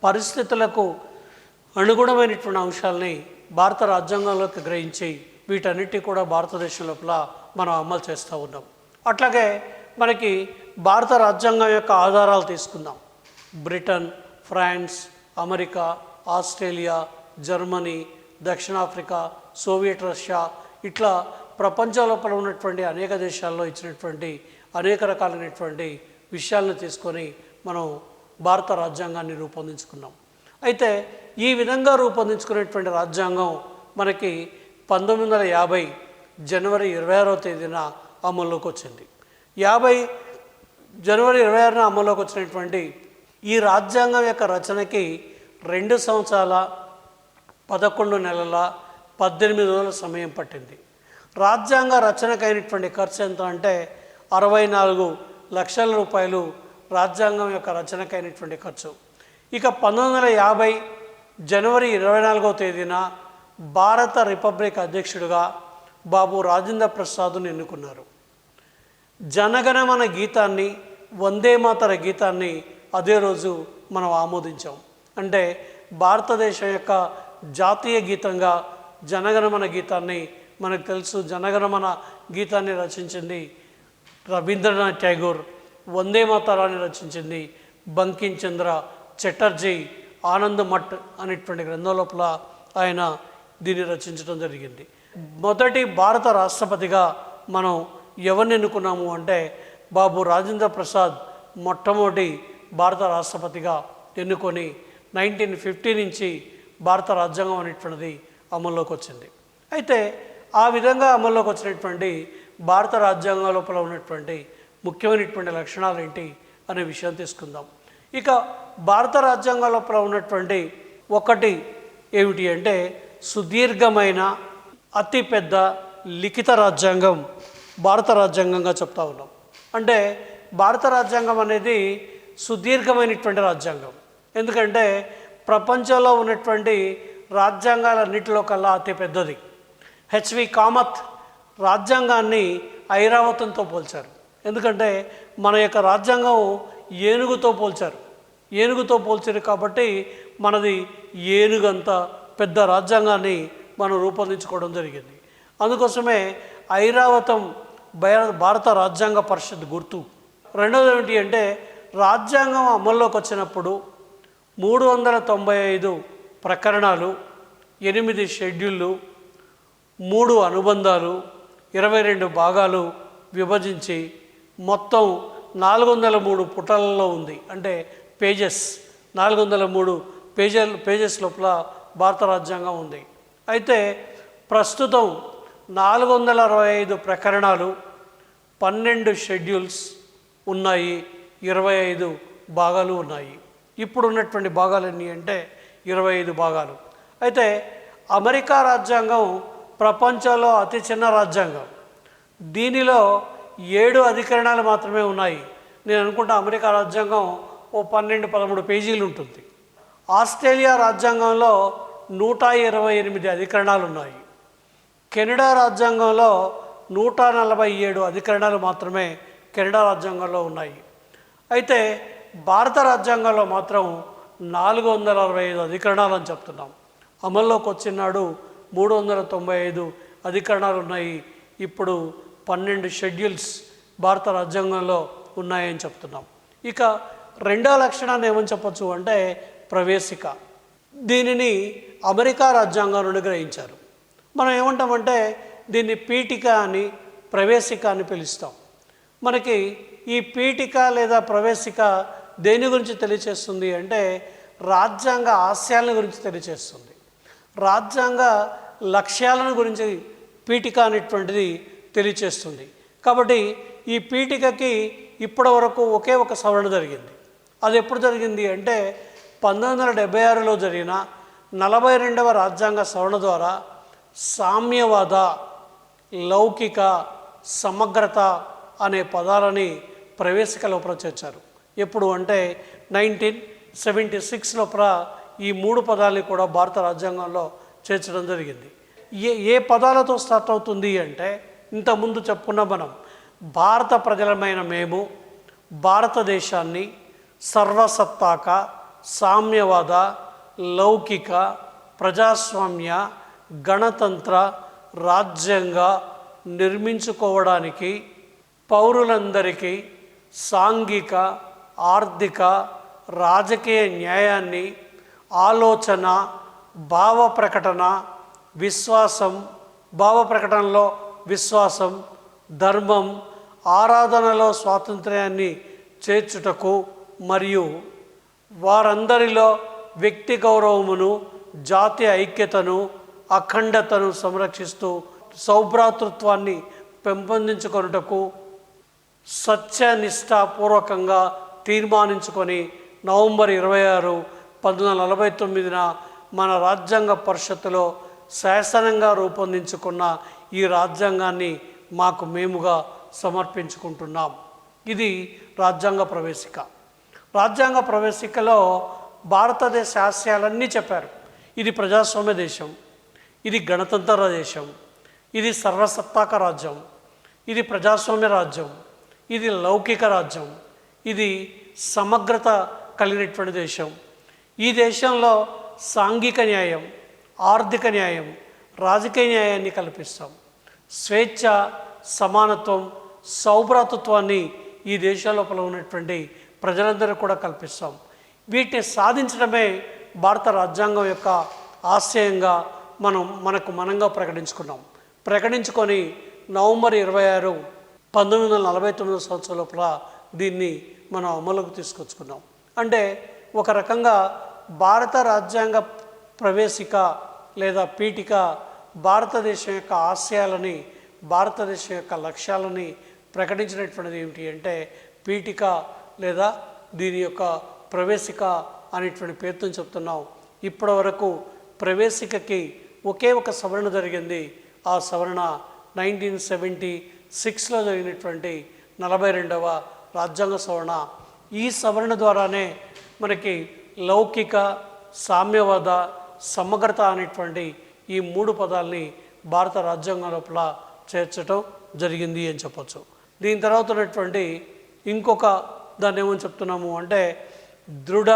పరిస్థితులకు అనుగుణమైనటువంటి అంశాలని భారత రాజ్యాంగంలోకి గ్రహించి వీటన్నిటి కూడా భారతదేశం లోపల మనం అమలు చేస్తూ ఉన్నాం. అట్లాగే మనకి భారత రాజ్యాంగం యొక్క ఆధారాలు తీసుకుందాం. Britain, France, America, Australia, Germany, దక్షిణాఫ్రికా, సోవియట్ రష్యా, ఇట్లా ప్రపంచం లోపల ఉన్నటువంటి అనేక దేశాల్లో ఇచ్చినటువంటి అనేక రకాలైనటువంటి విషయాలను తీసుకొని మనం భారత రాజ్యాంగాన్ని రూపొందించుకున్నాం. అయితే ఈ విధంగా రూపొందించుకునేటువంటి రాజ్యాంగం మనకి 1950 జనవరి 26వ తేదీన అమల్లోకి వచ్చింది. 50 జనవరి 26న అమల్లోకి వచ్చినటువంటి ఈ రాజ్యాంగం యొక్క రచనకి 2 సంవత్సరాల 11 నెలల 18 రోజుల సమయం పట్టింది. రాజ్యాంగ రచనకైనటువంటి ఖర్చు ఎంత అంటే 64 లక్షల రూపాయలు రాజ్యాంగం యొక్క రచనకైనటువంటి ఖర్చు. ఇక 1950 జనవరి 24వ తేదీన భారత రిపబ్లిక్ అధ్యక్షుడిగా బాబు రాజేంద్ర ప్రసాద్ను ఎన్నుకున్నారు. జనగణమన గీతాన్ని, వందే మాతర గీతాన్ని అదే రోజు మనం ఆమోదించాం. అంటే భారతదేశం యొక్క జాతీయ గీతంగా జనగణమన గీతాన్ని, మనకు తెలుసు జనగణమన గీతాన్ని రచించింది రవీంద్రనాథ్ ఠాగూర్, వందే మాతరాన్ని రచించింది బంకిం చంద్ర చటర్జీ ఆనంద్ మఠ్ అనేటువంటి గ్రంథం లోపల ఆయన దీన్ని రచించడం జరిగింది. మొదటి భారత రాష్ట్రపతిగా మనం ఎవరిని ఎన్నుకున్నాము అంటే బాబు రాజేంద్ర ప్రసాద్ మొట్టమొదటి భారత రాష్ట్రపతిగా ఎన్నుకొని 1950 నుంచి భారత రాజ్యాంగం అనేటువంటిది అమల్లోకి వచ్చింది. అయితే ఆ విధంగా అమల్లోకి వచ్చినటువంటి భారత రాజ్యాంగం లోపల ఉన్నటువంటి ముఖ్యమైనటువంటి లక్షణాలు ఏంటి అనే విషయం తీసుకుందాం. ఇక భారత రాజ్యాంగం లోపల ఉన్నటువంటి ఒకటి ఏమిటి అంటే సుదీర్ఘమైన అతిపెద్ద లిఖిత రాజ్యాంగం భారత రాజ్యాంగంగా చెప్తా ఉన్నాం. అంటే భారత రాజ్యాంగం అనేది సుదీర్ఘమైనటువంటి రాజ్యాంగం. ఎందుకంటే ప్రపంచంలో ఉన్నటువంటి రాజ్యాంగాలన్నిటిలో కల్లా అతి పెద్దది. హెచ్వి కామత్ రాజ్యాంగాన్ని ఐరావతంతో పోల్చారు. ఎందుకంటే మన యొక్క రాజ్యాంగం ఏనుగుతో పోల్చారు. ఏనుగుతో పోల్చారు కాబట్టి మనది ఏనుగంత పెద్ద రాజ్యాంగాన్ని మనం రూపొందించుకోవడం జరిగింది. అందుకోసమే ఐరావతం భారత రాజ్యాంగ పరిషత్ గుర్తు. రెండవది ఏమిటి అంటే రాజ్యాంగం అమల్లోకి వచ్చినప్పుడు 395 ప్రకరణాలు, 8 షెడ్యూళ్ళు, 3 అనుబంధాలు, 22 భాగాలు విభజించి మొత్తం 403 పుటలలో ఉంది. అంటే పేజెస్ 403 పేజెస్ లోపల భారత రాజ్యాంగం ఉంది. అయితే ప్రస్తుతం 465 ప్రకరణాలు, 12 షెడ్యూల్స్ ఉన్నాయి, 25 భాగాలు ఉన్నాయి. ఇప్పుడు ఉన్నటువంటి భాగాలు ఎన్ని అంటే 25 భాగాలు. అయితే అమెరికా రాజ్యాంగం ప్రపంచంలో అతి చిన్న రాజ్యాంగం. దీనిలో 7 అధికరణాలు మాత్రమే ఉన్నాయి. నేను అనుకుంటా అమెరికా రాజ్యాంగం ఓ 12-13 పేజీలు ఉంటుంది. ఆస్ట్రేలియా రాజ్యాంగంలో 128 అధికరణాలు ఉన్నాయి. కెనడా రాజ్యాంగంలో 147 అధికరణాలు మాత్రమే కెనడా రాజ్యాంగంలో ఉన్నాయి. అయితే భారత రాజ్యాంగంలో మాత్రం 465 అధికరణాలు అని చెప్తున్నాం. అమల్లోకి వచ్చినాడు 395 అధికరణాలు ఉన్నాయి. ఇప్పుడు 12 షెడ్యూల్స్ భారత రాజ్యాంగంలో ఉన్నాయని చెప్తున్నాం. ఇక రెండో లక్షణాన్ని ఏమని చెప్పచ్చు అంటే ప్రవేశిక. దీనిని అమెరికా రాజ్యాంగం నుండి గ్రహించారు. మనం ఏమంటామంటే దీన్ని పీఠిక అని, ప్రవేశిక అని పిలుస్తాం. మనకి ఈ పీఠిక లేదా ప్రవేశిక దేని గురించి తెలియచేస్తుంది అంటే రాజ్యాంగ ఆశయాలను గురించి తెలియచేస్తుంది. రాజ్యాంగ లక్ష్యాలను గురించి పీఠిక అనేటువంటిది తెలియచేస్తుంది. కాబట్టి ఈ పీఠికకి ఇప్పటి వరకు ఒకే ఒక సవరణ జరిగింది. అది ఎప్పుడు జరిగింది అంటే 1976లో జరిగిన 42వ రాజ్యాంగ సవరణ ద్వారా సామ్యవాద, లౌకిక, సమగ్రత అనే పదాలని ప్రవేశిక లోపల చేర్చారు. ఎప్పుడు అంటే 1976 లోపల ఈ 3 పదాలని కూడా భారత రాజ్యాంగంలో చేర్చడం జరిగింది. ఏ పదాలతో స్టార్ట్ అవుతుంది అంటే ఇంతకుముందు చెప్పుకున్న మనం భారత ప్రజలమైన మేము భారతదేశాన్ని సర్వసత్తాక, సామ్యవాద, లౌకిక, ప్రజాస్వామ్య, గణతంత్ర రాజ్యంగా నిర్మించుకోవడానికి పౌరులందరికీ సాంఘిక, ఆర్థిక, రాజకీయ న్యాయాన్ని, ఆలోచన, భావ ప్రకటన, విశ్వాసం, భావ ప్రకటనలో విశ్వాసం, ధర్మం, ఆరాధనలో స్వాతంత్ర్యాన్ని చేర్చుటకు మరియు వారందరిలో వ్యక్తి గౌరవమును, జాతీయ ఐక్యతను, అఖండతను సంరక్షిస్తూ సౌభ్రాతృత్వాన్ని పెంపొందించుకొనుటకు సత్యనిష్టాపూర్వకంగా తీర్మానించుకొని నవంబర్ 26, 1949న మన రాజ్యాంగ పరిషత్తులో శాసనంగా రూపొందించుకున్న ఈ రాజ్యాంగాన్ని మాకు మేముగా సమర్పించుకుంటున్నాం. ఇది రాజ్యాంగ ప్రవేశిక. రాజ్యాంగ ప్రవేశికలో భారతదేశ ఆశయాలన్నీ చెప్పారు. ఇది ప్రజాస్వామ్య దేశం, ఇది గణతంత్ర దేశం, ఇది సర్వసత్తాక రాజ్యం, ఇది ప్రజాస్వామ్య రాజ్యం, ఇది లౌకిక రాజ్యం, ఇది సమగ్రత కలిగినటువంటి దేశం. ఈ దేశంలో సాంఘిక న్యాయం, ఆర్థిక న్యాయం, రాజకీయ న్యాయాన్ని కల్పిస్తాం. స్వేచ్ఛ, సమానత్వం, సౌభ్రాతృత్వాన్ని ఈ దేశం లోపల ఉన్నటువంటి ప్రజలందరూ కూడా కల్పిస్తాం. వీటిని సాధించడమే భారత రాజ్యాంగం యొక్క ఆశయంగా మనకు మనంగా ప్రకటించుకొని నవంబర్ 26, 1949 సంవత్సరం లోపల దీన్ని మనం అమలుకు తీసుకొచ్చుకున్నాం. అంటే ఒక రకంగా భారత రాజ్యాంగ ప్రవేశిక లేదా పీఠిక భారతదేశం యొక్క ఆశయాలని, భారతదేశం యొక్క లక్ష్యాలని ప్రకటించినటువంటిది ఏమిటి అంటే పీఠిక లేదా దీని యొక్క ప్రవేశిక అనేటువంటి పేరుతో చెప్తున్నాం. ఇప్పటి వరకు ప్రవేశికకి ఒకే ఒక సవరణ జరిగింది. ఆ సవరణ 1976లో జరిగినటువంటి 42వ రాజ్యాంగ సవరణ. ఈ సవరణ ద్వారానే మనకి లౌకిక, సామ్యవాద, సమగ్రత అనేటువంటి ఈ 3 పదాలని భారత రాజ్యాంగం లోపల చేర్చడం జరిగింది అని చెప్పచ్చు. దీని తర్వాత ఉన్నటువంటి ఇంకొక దాన్ని ఏమని చెప్తున్నాము అంటే దృఢ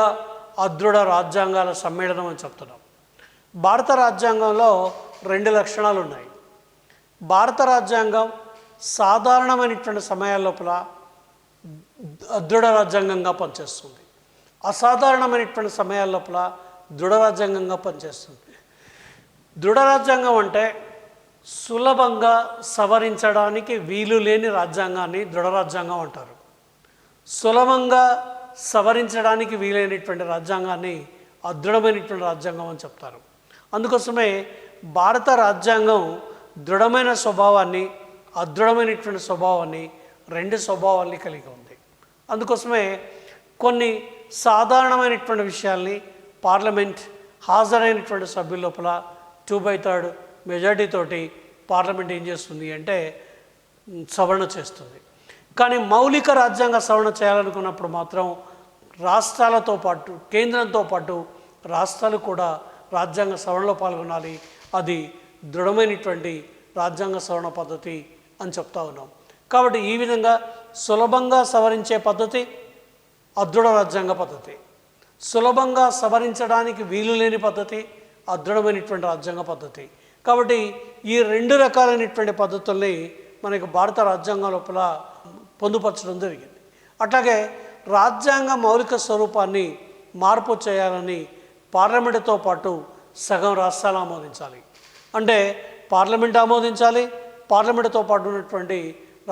అదృఢ రాజ్యాంగాల సమ్మేళనం అని చెప్తున్నాం. భారత రాజ్యాంగంలో 2 లక్షణాలు ఉన్నాయి. భారత రాజ్యాంగం సాధారణమైనటువంటి సమయాల లోపల అదృఢ రాజ్యాంగంగా పనిచేస్తుంది. అసాధారణమైనటువంటి సమయాల లోపల దృఢ రాజ్యాంగంగా పనిచేస్తుంది. దృఢ రాజ్యాంగం అంటే సులభంగా సవరించడానికి వీలు లేని రాజ్యాంగాన్ని దృఢ రాజ్యాంగం అంటారు. సులభంగా సవరించడానికి వీలైనటువంటి రాజ్యాంగాన్ని అదృఢమైనటువంటి రాజ్యాంగం అని చెప్తారు. అందుకోసమే భారత రాజ్యాంగం దృఢమైన స్వభావాన్ని, అదృఢమైనటువంటి స్వభావాన్ని, 2 స్వభావాల్ని కలిగి ఉంది. అందుకోసమే కొన్ని సాధారణమైనటువంటి విషయాల్ని పార్లమెంట్ హాజరైనటువంటి సభ్యుల లోపల 2/3 మెజారిటీ తోటి పార్లమెంట్ ఏం చేస్తుంది అంటే సవరణ చేస్తుంది. కానీ మౌలిక రాజ్యాంగ సవరణ చేయాలనుకున్నప్పుడు మాత్రం రాష్ట్రాలతో పాటు, కేంద్రంతో పాటు రాష్ట్రాలు కూడా రాజ్యాంగ సవరణలో పాల్గొనాలి. అది దృఢమైనటువంటి రాజ్యాంగ సవరణ పద్ధతి అని చెప్తా ఉన్నాం. కాబట్టి ఈ విధంగా సులభంగా సవరించే పద్ధతి అదృఢ రాజ్యాంగ పద్ధతి, సులభంగా సవరించడానికి వీలు లేని పద్ధతి అదృఢమైనటువంటి రాజ్యాంగ పద్ధతి. కాబట్టి ఈ 2 రకాలైనటువంటి పద్ధతుల్ని మనకి భారత రాజ్యాంగం లోపల పొందుపరచడం జరిగింది. అట్లాగే రాజ్యాంగ మౌలిక స్వరూపాన్ని మార్పు చేయాలని పార్లమెంటుతో పాటు సగం రాష్ట్రాలు ఆమోదించాలి. అంటే పార్లమెంట్ ఆమోదించాలి, పార్లమెంటుతో పాటు ఉన్నటువంటి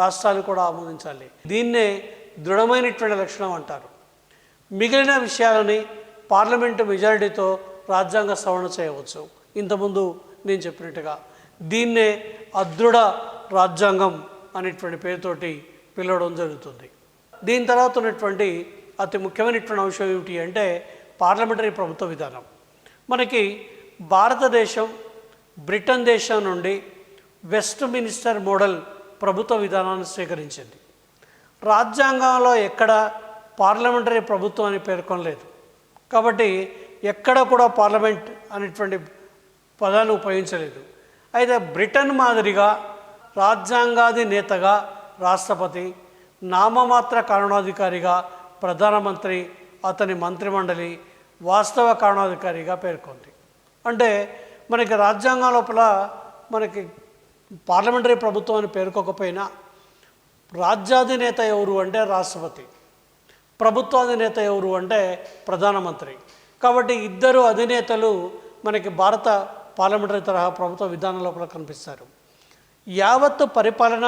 రాష్ట్రాలు కూడా ఆమోదించాలి. దీన్నే దృఢమైనటువంటి లక్షణం అంటారు. మిగిలిన విషయాలని పార్లమెంటు మెజారిటీతో రాజ్యాంగ సవరణ చేయవచ్చు. ఇంతకుముందు నేను చెప్పినట్టుగా దీన్నే అదృఢ రాజ్యాంగం అనేటువంటి పేరుతోటి పిలవడం జరుగుతుంది. దీని తర్వాత ఉన్నటువంటి అతి ముఖ్యమైనటువంటి అంశం ఏమిటి అంటే పార్లమెంటరీ ప్రభుత్వ విధానం. మనకి భారతదేశం బ్రిటన్ దేశం నుండి వెస్ట్ మినిస్టర్ మోడల్ ప్రభుత్వ విధానాన్ని స్వీకరించింది. రాజ్యాంగంలో ఎక్కడ పార్లమెంటరీ ప్రభుత్వం అని పేర్కొనలేదు. కాబట్టి ఎక్కడ కూడా పార్లమెంట్ అనేటువంటి పదాన్ని ఉపయోగించలేదు. అయితే బ్రిటన్ మాదిరిగా రాజ్యాంగాధినేతగా రాష్ట్రపతి, నామమాత్ర కారణాధికారిగా ప్రధానమంత్రి, అతని మంత్రిమండలి వాస్తవ కారణాధికారిగా పేర్కొంది. అంటే మనకి రాజ్యాంగం లోపల మనకి పార్లమెంటరీ ప్రభుత్వం అని పేర్కోకపోయినా రాజ్యాధినేత ఎవరు అంటే రాష్ట్రపతి, ప్రభుత్వాధినేత ఎవరు అంటే ప్రధానమంత్రి. కాబట్టి ఇద్దరు అధినేతలు మనకి భారత పార్లమెంటరీ తరహా ప్రభుత్వ విధానం లోపల కనిపిస్తారు. యావత్తు పరిపాలన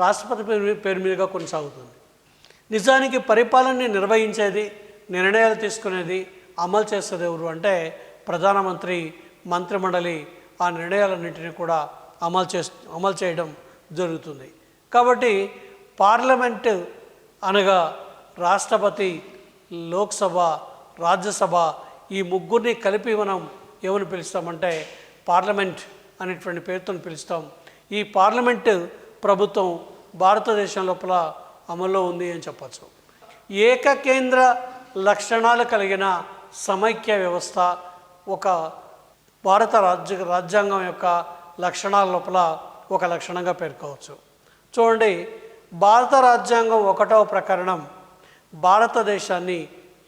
రాష్ట్రపతి పేరు మీదుగా కొనసాగుతుంది. నిజానికి పరిపాలనని నిర్వహించేది, నిర్ణయాలు తీసుకునేది, అమలు చేసేది ఎవరు అంటే ప్రధానమంత్రి, మంత్రిమండలి ఆ నిర్ణయాలన్నింటినీ కూడా అమలు చేయడం జరుగుతుంది. కాబట్టి పార్లమెంటు అనగా రాష్ట్రపతి, లోక్సభ, రాజ్యసభ ఈ ముగ్గురిని కలిపి మనం ఏమని పిలుస్తామంటే పార్లమెంట్ అనేటువంటి పేరుతో పిలుస్తాం. ఈ పార్లమెంటు ప్రభుత్వం భారతదేశం లోపల అమల్లో ఉంది అని చెప్పచ్చు. ఏకకేంద్ర లక్షణాలు కలిగిన సమైక్య వ్యవస్థ ఒక భారత రాజ్యాంగం యొక్క లక్షణాల లోపల ఒక లక్షణంగా పేర్కోవచ్చు. చూడండి, భారత రాజ్యాంగం 1వ ప్రకరణం భారతదేశాన్ని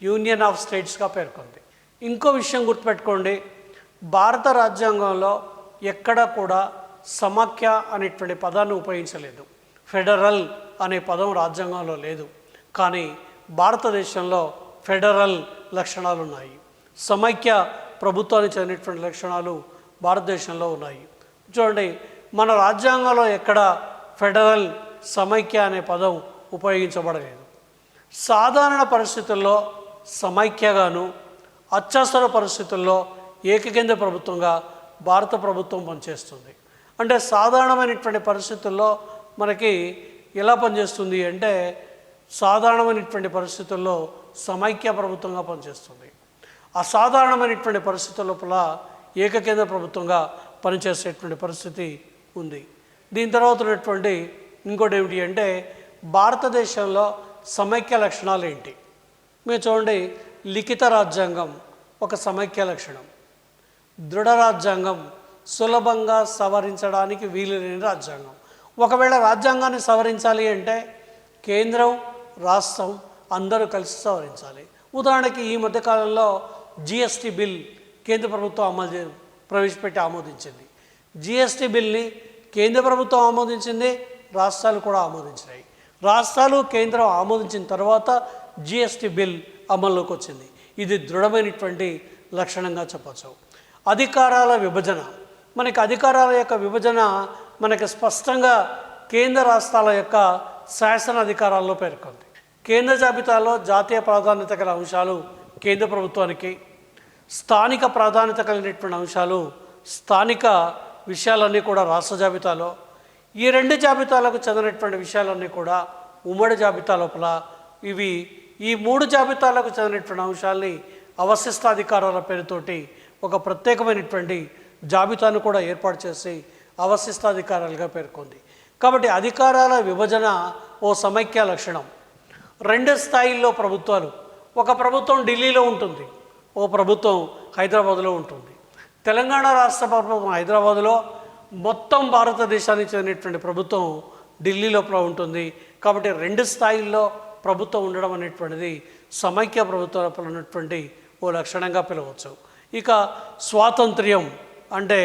యూనియన్ ఆఫ్ స్టేట్స్గా పేర్కొంది. ఇంకో విషయం గుర్తుపెట్టుకోండి, భారత రాజ్యాంగంలో ఎక్కడ కూడా సమాఖ్య అనేటువంటి పదాన్ని ఉపయోగించలేదు. ఫెడరల్ అనే పదం రాజ్యాంగంలో లేదు. కానీ భారతదేశంలో ఫెడరల్ లక్షణాలు ఉన్నాయి. సమైక్య ప్రభుత్వానికి చెందినటువంటి లక్షణాలు భారతదేశంలో ఉన్నాయి. చూడండి, మన రాజ్యాంగంలో ఎక్కడ ఫెడరల్, సమైక్య అనే పదం ఉపయోగించబడలేదు. సాధారణ పరిస్థితుల్లో సమైక్యగాను, అత్యవసర పరిస్థితుల్లో ఏకకేంద్ర ప్రభుత్వంగా భారత ప్రభుత్వం పనిచేస్తుంది. అంటే సాధారణమైనటువంటి పరిస్థితుల్లో మనకి ఎలా పనిచేస్తుంది అంటే సాధారణమైనటువంటి పరిస్థితుల్లో సమైక్య ప్రభుత్వంగా పనిచేస్తుంది. అసాధారణమైనటువంటి పరిస్థితుల లోపల ఏకకేంద్ర ప్రభుత్వంగా పనిచేసేటువంటి పరిస్థితి ఉంది. దీని తర్వాత ఉన్నటువంటి ఇంకోటి ఏమిటి అంటే భారతదేశంలో సమైక్య లక్షణాలు ఏంటి? మీరు చూడండి, లిఖిత రాజ్యాంగం ఒక సమైక్య లక్షణం. దృఢ రాజ్యాంగం సులభంగా సవరించడానికి వీలులేని రాజ్యాంగం. ఒకవేళ రాజ్యాంగాన్ని సవరించాలి అంటే కేంద్రం, రాష్ట్రం అందరూ కలిసి సవరించాలి. ఉదాహరణకి ఈ మధ్యకాలంలో జిఎస్టీ బిల్ కేంద్ర ప్రభుత్వం ప్రవేశపెట్టి ఆమోదించింది. జిఎస్టీ బిల్ని కేంద్ర ప్రభుత్వం ఆమోదించింది, రాష్ట్రాలు కూడా ఆమోదించినాయి. రాష్ట్రాలు, కేంద్రం ఆమోదించిన తర్వాత జిఎస్టీ బిల్ అమల్లోకి వచ్చింది. ఇది దృఢమైనటువంటి లక్షణంగా చెప్పచ్చు. అధికారాల విభజన, మనకి అధికారాల యొక్క విభజన మనకి స్పష్టంగా కేంద్ర రాష్ట్రాల యొక్క శాసన అధికారాల్లో పేర్కొంది. కేంద్ర జాబితాలో జాతీయ ప్రాధాన్యత గల అంశాలు కేంద్ర ప్రభుత్వానికి, స్థానిక ప్రాధాన్యత కలిగినటువంటి అంశాలు స్థానిక విషయాలన్నీ కూడా రాష్ట్ర జాబితాలో, ఈ 2 జాబితాలకు చెందినటువంటి విషయాలన్నీ కూడా ఉమ్మడి జాబితా లోపల, ఈ 3 జాబితాలకు చెందినటువంటి అంశాలని అవశిష్టాధికారాల పేరుతోటి ఒక ప్రత్యేకమైనటువంటి జాబితాను కూడా ఏర్పాటు చేసి అవశిష్టాధికారాలుగా పేర్కొంది. కాబట్టి అధికారాల విభజన ఓ సమైక్య లక్షణం. 2 స్థాయిల్లో ప్రభుత్వాలు, ఒక ప్రభుత్వం ఢిల్లీలో ఉంటుంది, ఓ ప్రభుత్వం హైదరాబాదులో ఉంటుంది. తెలంగాణ రాష్ట్ర ప్రభుత్వం హైదరాబాదులో, మొత్తం భారతదేశానికి చెందినటువంటి ప్రభుత్వం ఢిల్లీ లోపల ఉంటుంది. కాబట్టి 2 స్థాయిల్లో ప్రభుత్వం ఉండడం అనేటువంటిది సమైక్య ప్రభుత్వం లోపల ఉన్నటువంటి ఓ లక్షణంగా పిలవచ్చు. ఇక స్వాతంత్ర్యం అంటే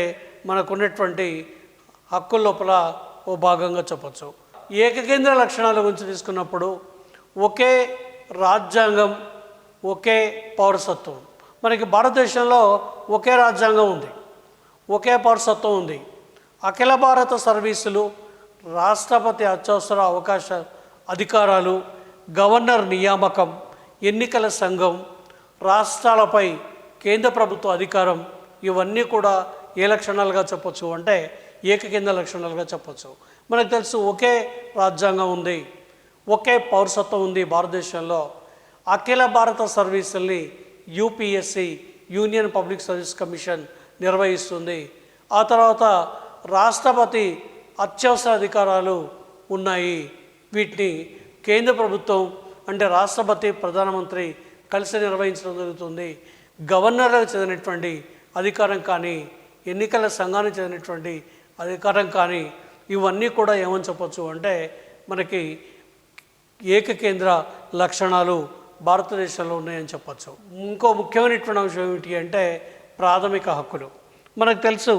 మనకున్నటువంటి హక్కుల లోపల ఓ భాగంగా చెప్పచ్చు. ఏకకేంద్ర లక్షణాల గురించి తీసుకున్నప్పుడు ఒకే రాజ్యాంగం, ఒకే పౌరసత్వం. మనకి భారతదేశంలో ఒకే రాజ్యాంగం ఉంది, ఒకే పౌరసత్వం ఉంది. అఖిల భారత సర్వీసులు, రాష్ట్రపతి అత్యవసర అవకాశ అధికారాలు, గవర్నర్ నియామకం, ఎన్నికల సంఘం, రాష్ట్రాలపై కేంద్ర ప్రభుత్వ అధికారం, ఇవన్నీ కూడా ఏ లక్షణాలుగా చెప్పచ్చు అంటే ఏకకేంద్ర లక్షణాలుగా చెప్పచ్చు. మనకు తెలుసు ఒకే రాజ్యాంగం ఉంది, ఒకే పౌరసత్వం ఉంది భారతదేశంలో. అఖిల భారత సర్వీసుల్ని UPSC, union public service commission నిర్వహిస్తుంది. ఆ తర్వాత రాష్ట్రపతి అత్యవసర అధికారాలు ఉన్నాయి. వీటిని కేంద్ర ప్రభుత్వం అంటే రాష్ట్రపతి, ప్రధానమంత్రి కలిసి నిర్వహించడం జరుగుతుంది. గవర్నర్లకు చెందినటువంటి అధికారం కానీ, ఎన్నికల సంఘానికి చెందినటువంటి అధికారం కానీ, ఇవన్నీ కూడా ఏమని చెప్పచ్చు అంటే మనకి ఏకకేంద్ర లక్షణాలు భారతదేశంలో ఉన్నాయని చెప్పచ్చు. ఇంకో ముఖ్యమైనటువంటి అంశం ఏమిటి అంటే ప్రాథమిక హక్కులు. మనకు తెలుసు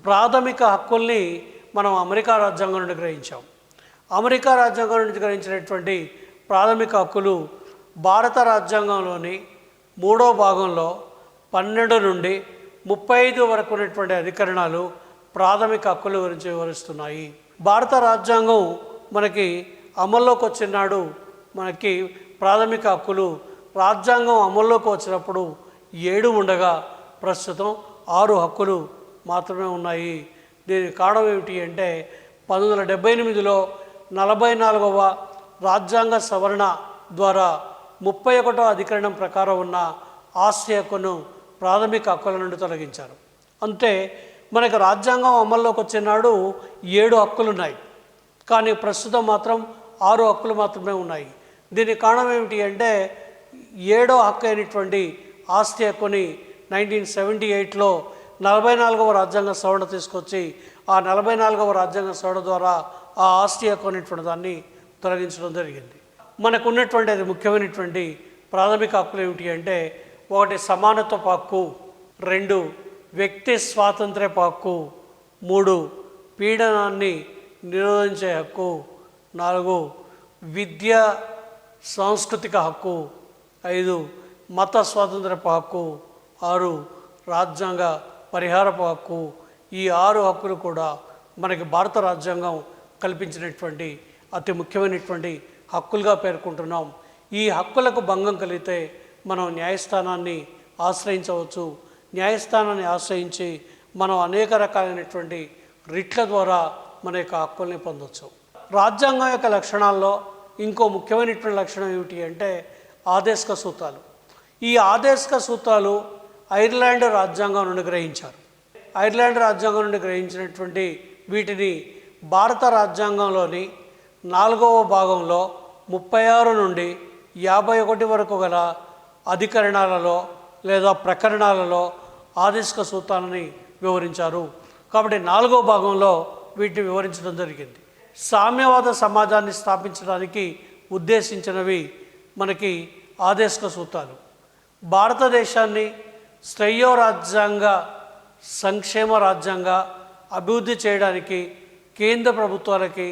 ప్రాథమిక హక్కుల్ని మనం అమెరికా రాజ్యాంగం నుండి గ్రహించాం. అమెరికా రాజ్యాంగం నుండి గ్రహించినటువంటి ప్రాథమిక హక్కులు భారత రాజ్యాంగంలోని 3వ భాగంలో 12 నుండి 35 వరకు ఉన్నటువంటి అధికరణాలు ప్రాథమిక హక్కుల గురించి వివరిస్తున్నాయి. భారత రాజ్యాంగం మనకి అమల్లోకి వచ్చినాడు మనకి ప్రాథమిక హక్కులు రాజ్యాంగం అమల్లోకి వచ్చినప్పుడు 7 ఉండగా ప్రస్తుతం 6 హక్కులు మాత్రమే ఉన్నాయి. దీనికి కారణం ఏమిటి అంటే 1978లో 44వ రాజ్యాంగ సవరణ ద్వారా 31వ అధికరణం ప్రకారం ఉన్న ఆస్తి హక్కును ప్రాథమిక హక్కుల నుండి తొలగించారు. అంటే మనకు రాజ్యాంగం అమల్లోకి వచ్చే నాడు 7 హక్కులు ఉన్నాయి, కానీ ప్రస్తుతం మాత్రం 6 హక్కులు మాత్రమే ఉన్నాయి. దీనికి కారణం ఏమిటి అంటే 7వ హక్కు అయినటువంటి ఆస్తి హక్కుని 1978లో 44వ రాజ్యాంగ సవరణ తీసుకొచ్చి ఆ 44వ రాజ్యాంగ సవరణ ద్వారా ఆ ఆస్తి హక్కు అనేటువంటి దాన్ని తొలగించడం జరిగింది. మనకు ఉన్నటువంటి అది ముఖ్యమైనటువంటి ప్రాథమిక హక్కులు ఏమిటి అంటే 1 సమానత్వపు హక్కు, 2 వ్యక్తి స్వాతంత్ర్యపు హక్కు, 3 పీడనాన్ని నిరోధించే హక్కు, 4 విద్య సాంస్కృతిక హక్కు, 5 మత స్వాతంత్రపు హక్కు, 6 రాజ్యాంగ పరిహారపు హక్కు. ఈ 6 హక్కులు కూడా మనకి భారత రాజ్యాంగం కల్పించినటువంటి అతి ముఖ్యమైనటువంటి హక్కులుగా పేర్కొంటున్నాం. ఈ హక్కులకు భంగం కలిగితే మనం న్యాయస్థానాన్ని ఆశ్రయించవచ్చు. న్యాయస్థానాన్ని ఆశ్రయించి మనం అనేక రకాలైనటువంటి రిట్ల ద్వారా మన యొక్క హక్కుల్ని పొందవచ్చు. రాజ్యాంగం యొక్క లక్షణాల్లో ఇంకో ముఖ్యమైనటువంటి లక్షణం ఏమిటి అంటే ఆదేశక సూత్రాలు. ఈ ఆదేశక సూత్రాలు ఐర్లాండ్ రాజ్యాంగం నుండి గ్రహించారు. ఐర్లాండ్ రాజ్యాంగం నుండి గ్రహించినటువంటి వీటిని భారత రాజ్యాంగంలోని 4వ భాగంలో 36 నుండి 51 వరకు గల అధికరణాలలో లేదా ప్రకరణాలలో ఆదేశక సూత్రాలని వివరించారు. కాబట్టి 4వ భాగంలో వీటిని వివరించడం జరిగింది. సామ్యవాద సమాజాన్ని స్థాపించడానికి ఉద్దేశించినవి మనకి ఆదేశక సూత్రాలు. భారతదేశాన్ని శ్రేయో రాజ్యాంగ సంక్షేమ రాజ్యాంగ అభివృద్ధి చేయడానికి కేంద్ర ప్రభుత్వాలకి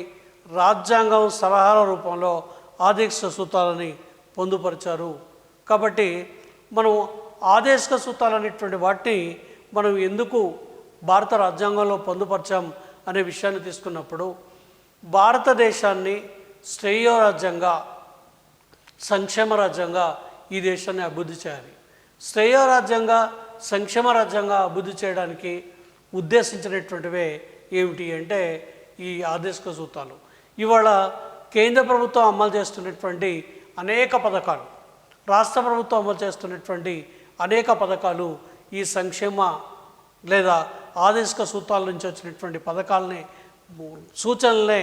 రాజ్యాంగం సలహాల రూపంలో ఆదేశక సూత్రాలని పొందుపరిచారు. కాబట్టి మనం ఆదేశక సూత్రాలు అనేటువంటి వాటిని మనం ఎందుకు భారత రాజ్యాంగంలో పొందుపరిచాం అనే విషయాన్ని తీసుకున్నప్పుడు భారతదేశాన్ని శ్రేయో రాజ్యంగా సంక్షేమ రాజ్యంగా ఈ దేశాన్ని అభివృద్ధి చేయాలి. శ్రేయో రాజ్యంగా సంక్షేమ రాజ్యంగా అభివృద్ధి చేయడానికి ఉద్దేశించినటువంటివే ఏమిటి అంటే ఈ ఆదేశక సూత్రాలు. ఇవాళ కేంద్ర ప్రభుత్వం అమలు చేస్తున్నటువంటి అనేక పథకాలు, రాష్ట్ర ప్రభుత్వం అమలు చేస్తున్నటువంటి అనేక పథకాలు ఈ సంక్షేమ లేదా ఆదేశక సూత్రాల నుంచి వచ్చినటువంటి పథకాలని సూచనలనే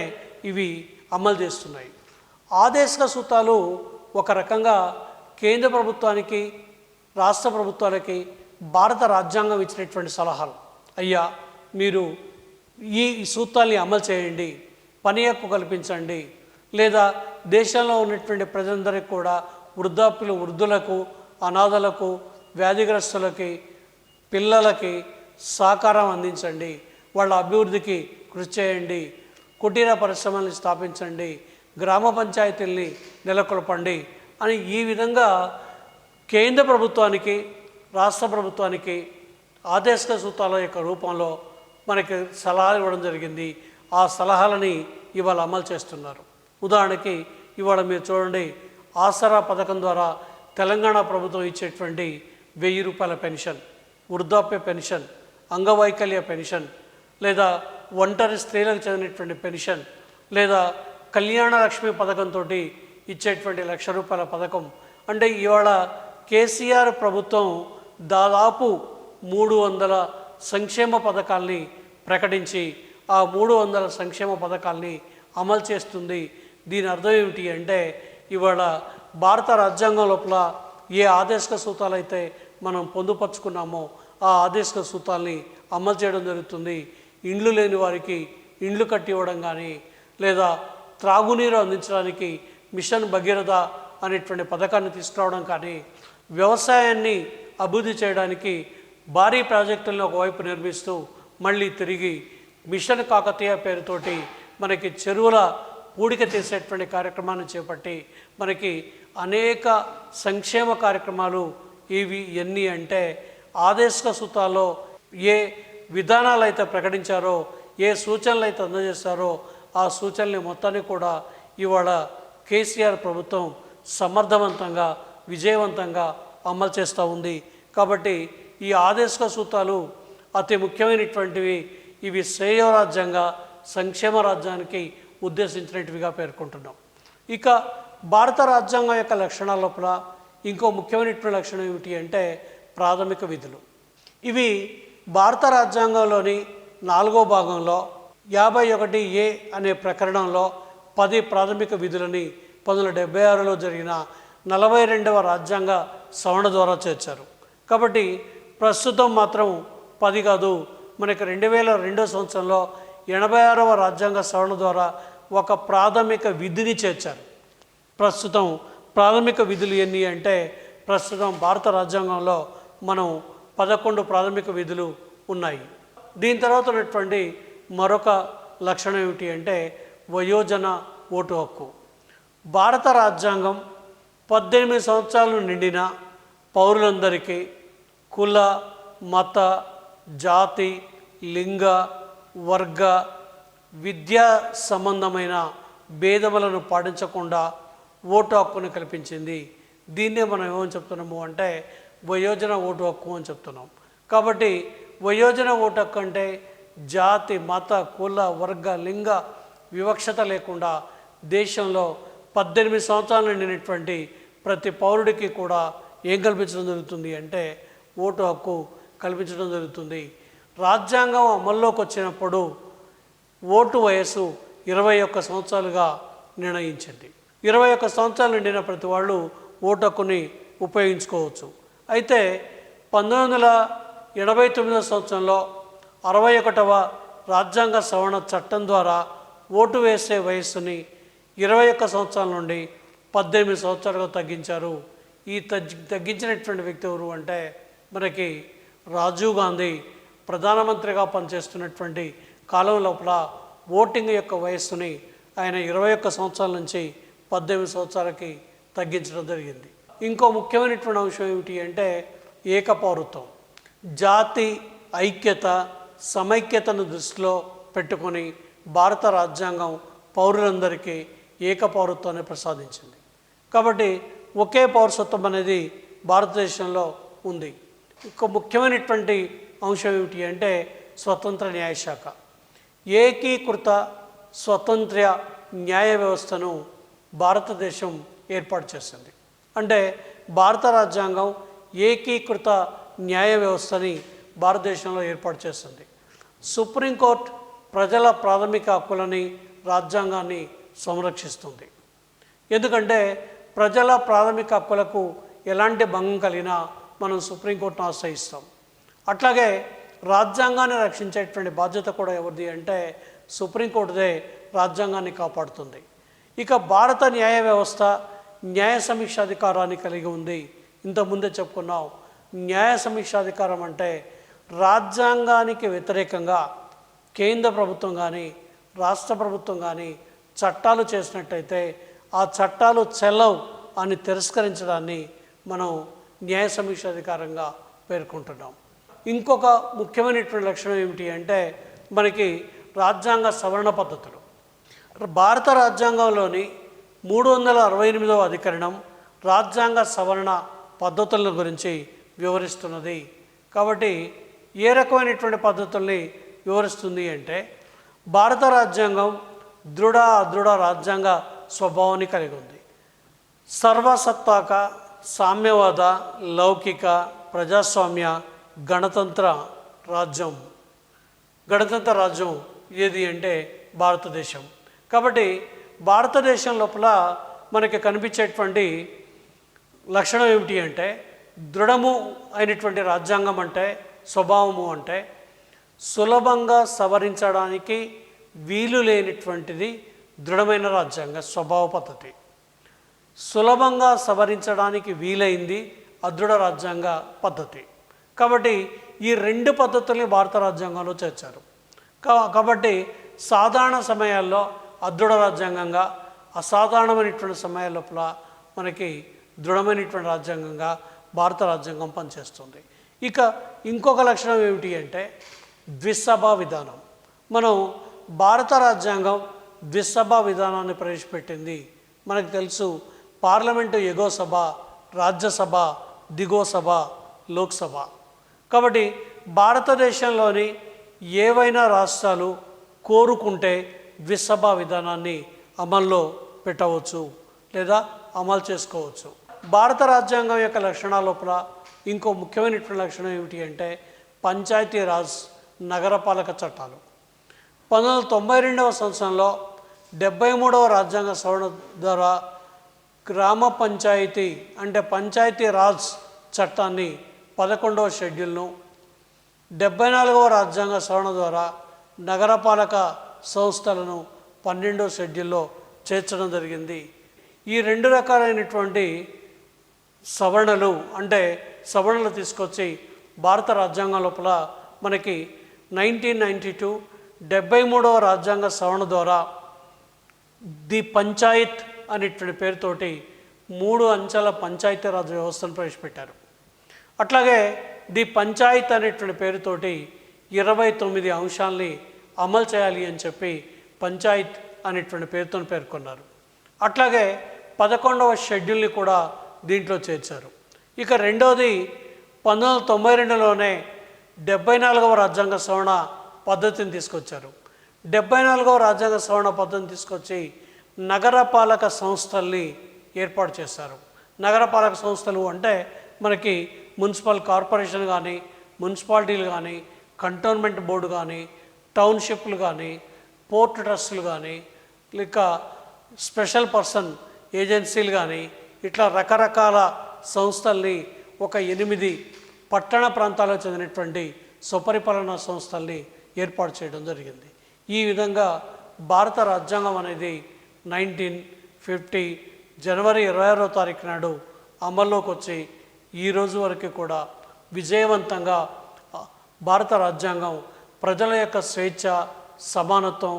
ఇవి అమలు చేస్తున్నాయి. ఆదేశక సూత్రాలు ఒక రకంగా కేంద్ర ప్రభుత్వానికి రాష్ట్ర ప్రభుత్వాలకి భారత రాజ్యాంగం ఇచ్చినటువంటి సలహాలు. అయ్యా మీరు ఈ సూత్రాల్ని అమలు చేయండి, పని హక్కు కల్పించండి, లేదా దేశంలో ఉన్నటువంటి ప్రజలందరికీ కూడా వృద్ధులకు, అనాథలకు, వ్యాధిగ్రస్తులకి, పిల్లలకి సహకారం అందించండి, వాళ్ళ అభివృద్ధికి కృషి చేయండి, కుటీర పరిశ్రమల్ని స్థాపించండి, గ్రామ పంచాయతీల్ని నెలకొల్పండి అని ఈ విధంగా కేంద్ర ప్రభుత్వానికి రాష్ట్ర ప్రభుత్వానికి ఆదేశక సూత్రాల యొక్క రూపంలో మనకి సలహాలు ఇవ్వడం జరిగింది. ఆ సలహాలని ఇవాళ అమలు చేస్తున్నారు. ఉదాహరణకి ఇవాళ మీరు చూడండి, ఆసరా పథకం ద్వారా తెలంగాణ ప్రభుత్వం ఇచ్చేటువంటి 1000 రూపాయల పెన్షన్, వృద్ధాప్య పెన్షన్, అంగవైకల్య పెన్షన్, లేదా ఒంటరి స్త్రీలకు చెందినటువంటి పెన్షన్, లేదా కళ్యాణ లక్ష్మి పథకంతో ఇచ్చేటువంటి 1,00,000 రూపాయల పథకం. అంటే ఇవాళ కేసీఆర్ ప్రభుత్వం దాదాపు 300 సంక్షేమ పథకాల్ని ప్రకటించి ఆ 300 సంక్షేమ పథకాల్ని అమలు చేస్తుంది. దీని అర్థం ఏమిటి అంటే ఇవాళ భారత రాజ్యాంగం లోపల ఏ ఆదేశక సూత్రాలు అయితే మనం పొందుపరుచుకున్నామో ఆ ఆదేశక సూత్రాల్ని అమలు చేయడం జరుగుతుంది. ఇండ్లు లేని వారికి ఇండ్లు కట్టి ఇవ్వడం కానీ, లేదా త్రాగునీరు అందించడానికి మిషన్ భగీరథ అనేటువంటి పథకాన్ని తీసుకురావడం కానీ, వ్యవసాయాన్ని అభివృద్ధి చేయడానికి భారీ ప్రాజెక్టులను ఒకవైపు నిర్మిస్తూ మళ్ళీ తిరిగి మిషన్ కాకతీయ పేరుతోటి మనకి చెరువుల పూడిక తీసేటువంటి కార్యక్రమాన్ని చేపట్టి మనకి అనేక సంక్షేమ కార్యక్రమాలు ఇవి ఎన్ని అంటే ఆదేశక సూత్రాల్లో ఏ విధానాలు అయితే ప్రకటించారో, ఏ సూచనలు అయితే అందజేస్తారో ఆ సూచనల్ని మొత్తాన్ని కూడా ఇవాళ కేసీఆర్ ప్రభుత్వం సమర్థవంతంగా విజయవంతంగా అమలు చేస్తూ ఉంది. కాబట్టి ఈ ఆదేశక సూత్రాలు అతి ముఖ్యమైనటువంటివి. ఇవి శ్రేయోరాజ్యంగా సంక్షేమ రాజ్యానికి ఉద్దేశించినటివిగా పేర్కొంటున్నాం. ఇక భారత రాజ్యాంగం యొక్క లక్షణాల లోపల ఇంకో ముఖ్యమైనటువంటి లక్షణం ఏమిటి అంటే ప్రాథమిక విధులు. ఇవి భారత రాజ్యాంగంలోని 4వ భాగంలో 51A అనే ప్రకరణంలో 10 ప్రాథమిక విధులని 1976లో జరిగిన 42వ రాజ్యాంగ సవరణ ద్వారా చేర్చారు. కాబట్టి ప్రస్తుతం మాత్రం 10 కాదు, మనకి 2002 సంవత్సరంలో 86వ రాజ్యాంగ సవరణ ద్వారా ఒక ప్రాథమిక విధిని చేర్చారు. ప్రస్తుతం ప్రాథమిక విధులు ఎన్ని అంటే ప్రస్తుతం భారత రాజ్యాంగంలో మనం 11 ప్రాథమిక విధులు ఉన్నాయి. దీని తర్వాత ఉన్నటువంటి మరొక లక్షణం ఏమిటి అంటే వయోజన ఓటు హక్కు. భారత రాజ్యాంగం 18 సంవత్సరాలు నిండిన పౌరులందరికీ కుల, మత, జాతి, లింగ, వర్గ, విద్యా సంబంధమైన భేదములను పాటించకుండా ఓటు హక్కును కల్పించింది. దీన్నే మనం ఏమని చెప్తున్నాము అంటే వయోజన ఓటు హక్కు అని చెప్తున్నాం. కాబట్టి వయోజన ఓటు హక్కు అంటే జాతి, మత, కుల, వర్గ, లింగ వివక్షత లేకుండా దేశంలో 18 సంవత్సరాలు నిండినటువంటి ప్రతి పౌరుడికి కూడా ఏం కల్పించడం జరుగుతుంది అంటే ఓటు హక్కు కల్పించడం జరుగుతుంది. రాజ్యాంగం అమల్లోకి వచ్చినప్పుడు ఓటు వయసు 21 సంవత్సరాలుగా నిర్ణయించింది. 21 సంవత్సరాలు నిండిన ప్రతి వాళ్ళు ఓటు హక్కుని ఉపయోగించుకోవచ్చు. అయితే 1989 సంవత్సరంలో 61వ రాజ్యాంగ సవరణ చట్టం ద్వారా ఓటు వేసే వయస్సుని 21 సంవత్సరాల నుండి 18 సంవత్సరాలుగా తగ్గించారు. ఈ తగ్గించినటువంటి వ్యక్తి ఎవరు అంటే మనకి రాజీవ్ గాంధీ ప్రధానమంత్రిగా పనిచేస్తున్నటువంటి కాలం లోపల ఓటింగ్ యొక్క వయస్సుని ఆయన 21 సంవత్సరాల నుంచి 18 సంవత్సరాలకి తగ్గించడం జరిగింది. ఇంకో ముఖ్యమైనటువంటి అంశం ఏమిటి అంటే ఏకపౌరత్వం. జాతి ఐక్యత, సమైక్యతను దృష్టిలో పెట్టుకొని భారత రాజ్యాంగం పౌరులందరికీ ఏకపౌరత్వాన్ని ప్రసాదించింది. కాబట్టి ఒకే పౌరసత్వం అనేది భారతదేశంలో ఉంది. ఇంకో ముఖ్యమైనటువంటి అంశం ఏమిటి అంటే స్వతంత్ర న్యాయశాఖ. ఏకీకృత స్వతంత్ర న్యాయ వ్యవస్థను భారతదేశం ఏర్పాటు చేసింది. అంటే భారత రాజ్యాంగం ఏకీకృత న్యాయ వ్యవస్థని భారతదేశంలో ఏర్పాటు చేసింది. సుప్రీంకోర్టు ప్రజల ప్రాథమిక హక్కులని, రాజ్యాంగాన్ని సంరక్షిస్తుంది. ఎందుకంటే ప్రజల ప్రాథమిక హక్కులకు ఎలాంటి భంగం కలిగినా మనం సుప్రీంకోర్టును ఆశ్రయిస్తాం. అట్లాగే రాజ్యాంగాన్ని రక్షించేటువంటి బాధ్యత కూడా ఎవరిది అంటే సుప్రీంకోర్టుదే రాజ్యాంగాన్ని కాపాడుతుంది. ఇక భారత న్యాయ వ్యవస్థ న్యాయ సమీక్షాధికారాన్ని కలిగి ఉంది. ఇంతకుముందే చెప్పుకున్నాం, న్యాయ సమీక్షాధికారం అంటే రాజ్యాంగానికి వ్యతిరేకంగా కేంద్ర ప్రభుత్వం కానీ రాష్ట్ర ప్రభుత్వం కానీ చట్టాలు చేసినట్టయితే ఆ చట్టాలు చెల్లవు అని తిరస్కరించడాన్ని మనం న్యాయ సమీక్షాధికారంగా పేర్కొంటున్నాం. ఇంకొక ముఖ్యమైనటువంటి లక్షణం ఏమిటి అంటే మనకి రాజ్యాంగ సవరణ పద్ధతులు. భారత రాజ్యాంగంలోని 368వ అధికరణం రాజ్యాంగ సవరణ పద్ధతుల గురించి వివరిస్తున్నది. కాబట్టి ఏ రకమైనటువంటి పద్ధతుల్ని వివరిస్తుంది అంటే భారత రాజ్యాంగం దృఢ అదృఢ రాజ్యాంగ స్వభావాన్ని కలిగి ఉంది. సర్వసత్తాక, సామ్యవాద, లౌకిక, ప్రజాస్వామ్య, గణతంత్ర రాజ్యం ఏది అంటే భారతదేశం. కాబట్టి భారతదేశం లోపల మనకి కనిపించేటువంటి లక్షణం ఏమిటి అంటే దృఢము అయినటువంటి రాజ్యాంగం అంటే స్వభావము అంటే సులభంగా సవరించడానికి వీలు లేనటువంటిది దృఢమైన రాజ్యాంగ స్వభావ పద్ధతి. సులభంగా సవరించడానికి వీలైంది అదృఢ రాజ్యాంగ పద్ధతి. కాబట్టి ఈ రెండు పద్ధతుల్ని భారత రాజ్యాంగంలో చేర్చారు. కాబట్టి సాధారణ సమయాల్లో అదృఢ రాజ్యాంగంగా, అసాధారణమైనటువంటి సమయాల లోపల మనకి దృఢమైనటువంటి రాజ్యాంగంగా భారత రాజ్యాంగం పనిచేస్తుంది. ఇక ఇంకొక లక్షణం ఏమిటి అంటే ద్విసభా విధానం. మనం భారత రాజ్యాంగం ద్విసభా విధానాన్ని ప్రవేశపెట్టింది. మనకు తెలుసు, పార్లమెంటు ఎగువ సభ, రాజ్యసభ దిగువ సభ, లోక్సభ. కాబట్టి భారతదేశంలోని ఏవైనా రాష్ట్రాలు కోరుకుంటే ద్విసభా విధానాన్ని అమల్లో పెట్టవచ్చు లేదా అమలు చేసుకోవచ్చు. భారత రాజ్యాంగం యొక్క లక్షణాల లోపల ఇంకో ముఖ్యమైనటువంటి లక్షణం ఏమిటి అంటే పంచాయతీరాజ్ నగరపాలక చట్టాలు. 1992వ సంవత్సరంలో 73వ రాజ్యాంగ సవరణ ద్వారా గ్రామ పంచాయతీ అంటే పంచాయతీరాజ్ చట్టాన్ని 11వ షెడ్యూల్ను, 74వ రాజ్యాంగ సవరణ ద్వారా నగరపాలక సంస్థలను 12వ షెడ్యూల్లో చేర్చడం జరిగింది. ఈ రెండు రకాలైనటువంటి సవరణలు తీసుకొచ్చి భారత రాజ్యాంగం లోపల మనకి 1992 73వ రాజ్యాంగ సవరణ ద్వారా ది పంచాయత్ అనేటువంటి పేరుతోటి 3 అంచెల పంచాయతీరాజ్ వ్యవస్థను ప్రవేశపెట్టారు. అట్లాగే ది పంచాయత్ అనేటువంటి పేరుతోటి 29 అంశాలని అమలు చేయాలి అని చెప్పి పంచాయత్ అనేటువంటి పేరుతో పేర్కొన్నారు. అట్లాగే 11వ షెడ్యూల్ని కూడా దీంట్లో చేర్చారు. ఇక రెండవది 1992లోనే 74వ రాజ్యాంగ సవరణ పద్ధతిని తీసుకొచ్చారు. 74వ రాజ్యాంగ సవరణ పద్ధతిని తీసుకొచ్చి నగరపాలక సంస్థల్ని ఏర్పాటు చేశారు. నగరపాలక సంస్థలు అంటే మనకి మున్సిపల్ కార్పొరేషన్ కానీ, మున్సిపాలిటీలు కానీ, కంటోన్మెంట్ బోర్డు కానీ, టౌన్షిప్లు కానీ, పోర్ట్ ట్రస్టులు కానీ, లేక స్పెషల్ పర్సన్ ఏజెన్సీలు కానీ, ఇట్లా రకరకాల సంస్థల్ని ఒక 8 పట్టణ ప్రాంతాలకు చెందినటువంటి స్వపరిపాలనా సంస్థల్ని ఏర్పాటు చేయడం జరిగింది. ఈ విధంగా భారత రాజ్యాంగం అనేది 1950 జనవరి 26వ తారీఖు నాడు అమల్లోకి వచ్చి ఈ రోజు వరకు కూడా విజయవంతంగా భారత రాజ్యాంగం ప్రజల యొక్క స్వేచ్ఛ, సమానత్వం,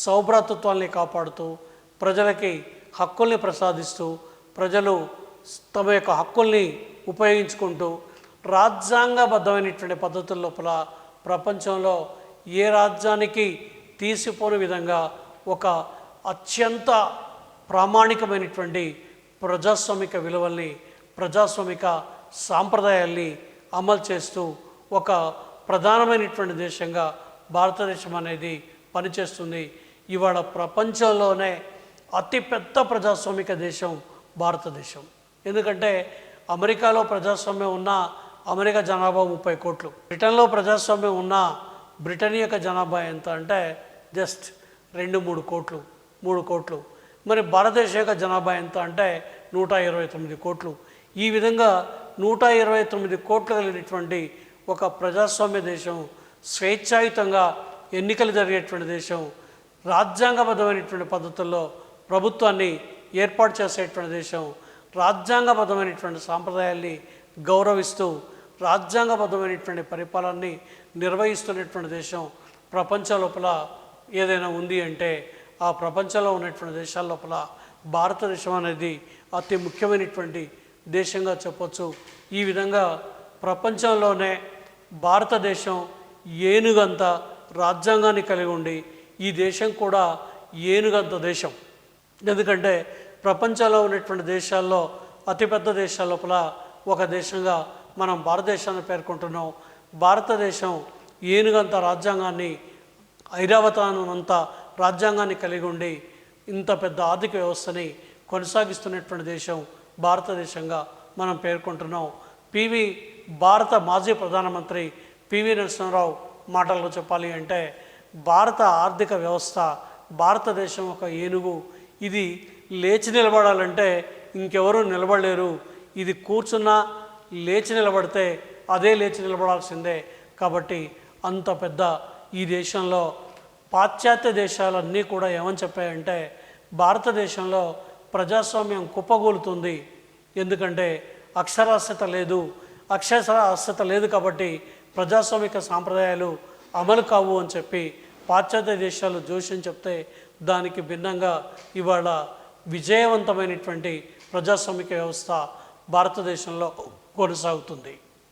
సౌభ్రాతృత్వాన్ని కాపాడుతూ ప్రజలకి హక్కుల్ని ప్రసాదిస్తూ ప్రజలు తమ యొక్క హక్కుల్ని ఉపయోగించుకుంటూ రాజ్యాంగబద్ధమైనటువంటి పద్ధతుల లోపల ప్రపంచంలో ఏ రాజ్యానికి తీసిపోని విధంగా ఒక అత్యంత ప్రామాణికమైనటువంటి ప్రజాస్వామిక విలువల్ని, ప్రజాస్వామిక సాంప్రదాయాల్ని అమలు చేస్తూ ఒక ప్రధానమైనటువంటి దేశంగా భారతదేశం అనేది పనిచేస్తుంది. ఇవాళ ప్రపంచంలోనే అతిపెద్ద ప్రజాస్వామిక దేశం భారతదేశం. ఎందుకంటే అమెరికాలో ప్రజాస్వామ్యం ఉన్న అమెరికా జనాభా 30 కోట్లు, బ్రిటన్లో ప్రజాస్వామ్యం ఉన్న బ్రిటన్ యొక్క జనాభా ఎంత అంటే జస్ట్ 2-3 కోట్లు, 3 కోట్లు. మరి భారతదేశం యొక్క జనాభా ఎంత అంటే 129 కోట్లు. ఈ విధంగా 129 కోట్లు కలిగినటువంటి ఒక ప్రజాస్వామ్య దేశం, స్వేచ్ఛాయుతంగా ఎన్నికలు జరిగేటువంటి దేశం, రాజ్యాంగబద్ధమైనటువంటి పద్ధతుల్లో ప్రభుత్వాన్ని ఏర్పాటు చేసేటువంటి దేశం, రాజ్యాంగబద్ధమైనటువంటి సాంప్రదాయాల్ని గౌరవిస్తూ రాజ్యాంగబద్ధమైనటువంటి పరిపాలనని నిర్వహిస్తున్నటువంటి దేశం ప్రపంచం లోపల ఏదైనా ఉంది అంటే ఆ ప్రపంచంలో ఉన్నటువంటి దేశాల లోపల భారతదేశం అనేది అతి ముఖ్యమైనటువంటి దేశంగా చెప్పొచ్చు. ఈ విధంగా ప్రపంచంలోనే భారతదేశం ఏనుగంత రాజ్యాంగాన్ని కలిగి ఉండి ఈ దేశం కూడా ఏనుగంత దేశం. ఎందుకంటే ప్రపంచంలో ఉన్నటువంటి దేశాల్లో అతిపెద్ద దేశాల లోపల ఒక దేశంగా మనం భారతదేశాన్ని పేర్కొంటున్నాం. భారతదేశం ఏనుగంత రాజ్యాంగాన్ని, ఐరావతానంత రాజ్యాంగాన్ని కలిగి ఉండి ఇంత పెద్ద ఆర్థిక వ్యవస్థని కొనసాగిస్తున్నటువంటి దేశం భారతదేశంగా మనం పేర్కొంటున్నాం. భారత మాజీ ప్రధానమంత్రి పివి నరసింహారావు మాటల్లో చెప్పాలి అంటే భారత ఆర్థిక వ్యవస్థ భారతదేశం ఒక ఏనుగు. ఇది లేచి నిలబడాలంటే ఇంకెవరూ నిలబడలేరు. ఇది కూర్చున్నా లేచి నిలబడితే అదే లేచి నిలబడాల్సిందే. కాబట్టి అంత పెద్ద ఈ దేశంలో పాశ్చాత్య దేశాలన్నీ కూడా ఏమని చెప్పాయంటే భారతదేశంలో ప్రజాస్వామ్యం కుప్పగూలుతుంది. ఎందుకంటే అక్షరాస్యత లేదు కాబట్టి ప్రజాస్వామిక సాంప్రదాయాలు అమలు కావు అని చెప్పి పాశ్చాత్య దేశాలు జోష్యం చెప్తే దానికి భిన్నంగా ఇవాళ విజయవంతమైనటువంటి ప్రజాస్వామిక వ్యవస్థ భారతదేశంలో కొనసాగుతుంది.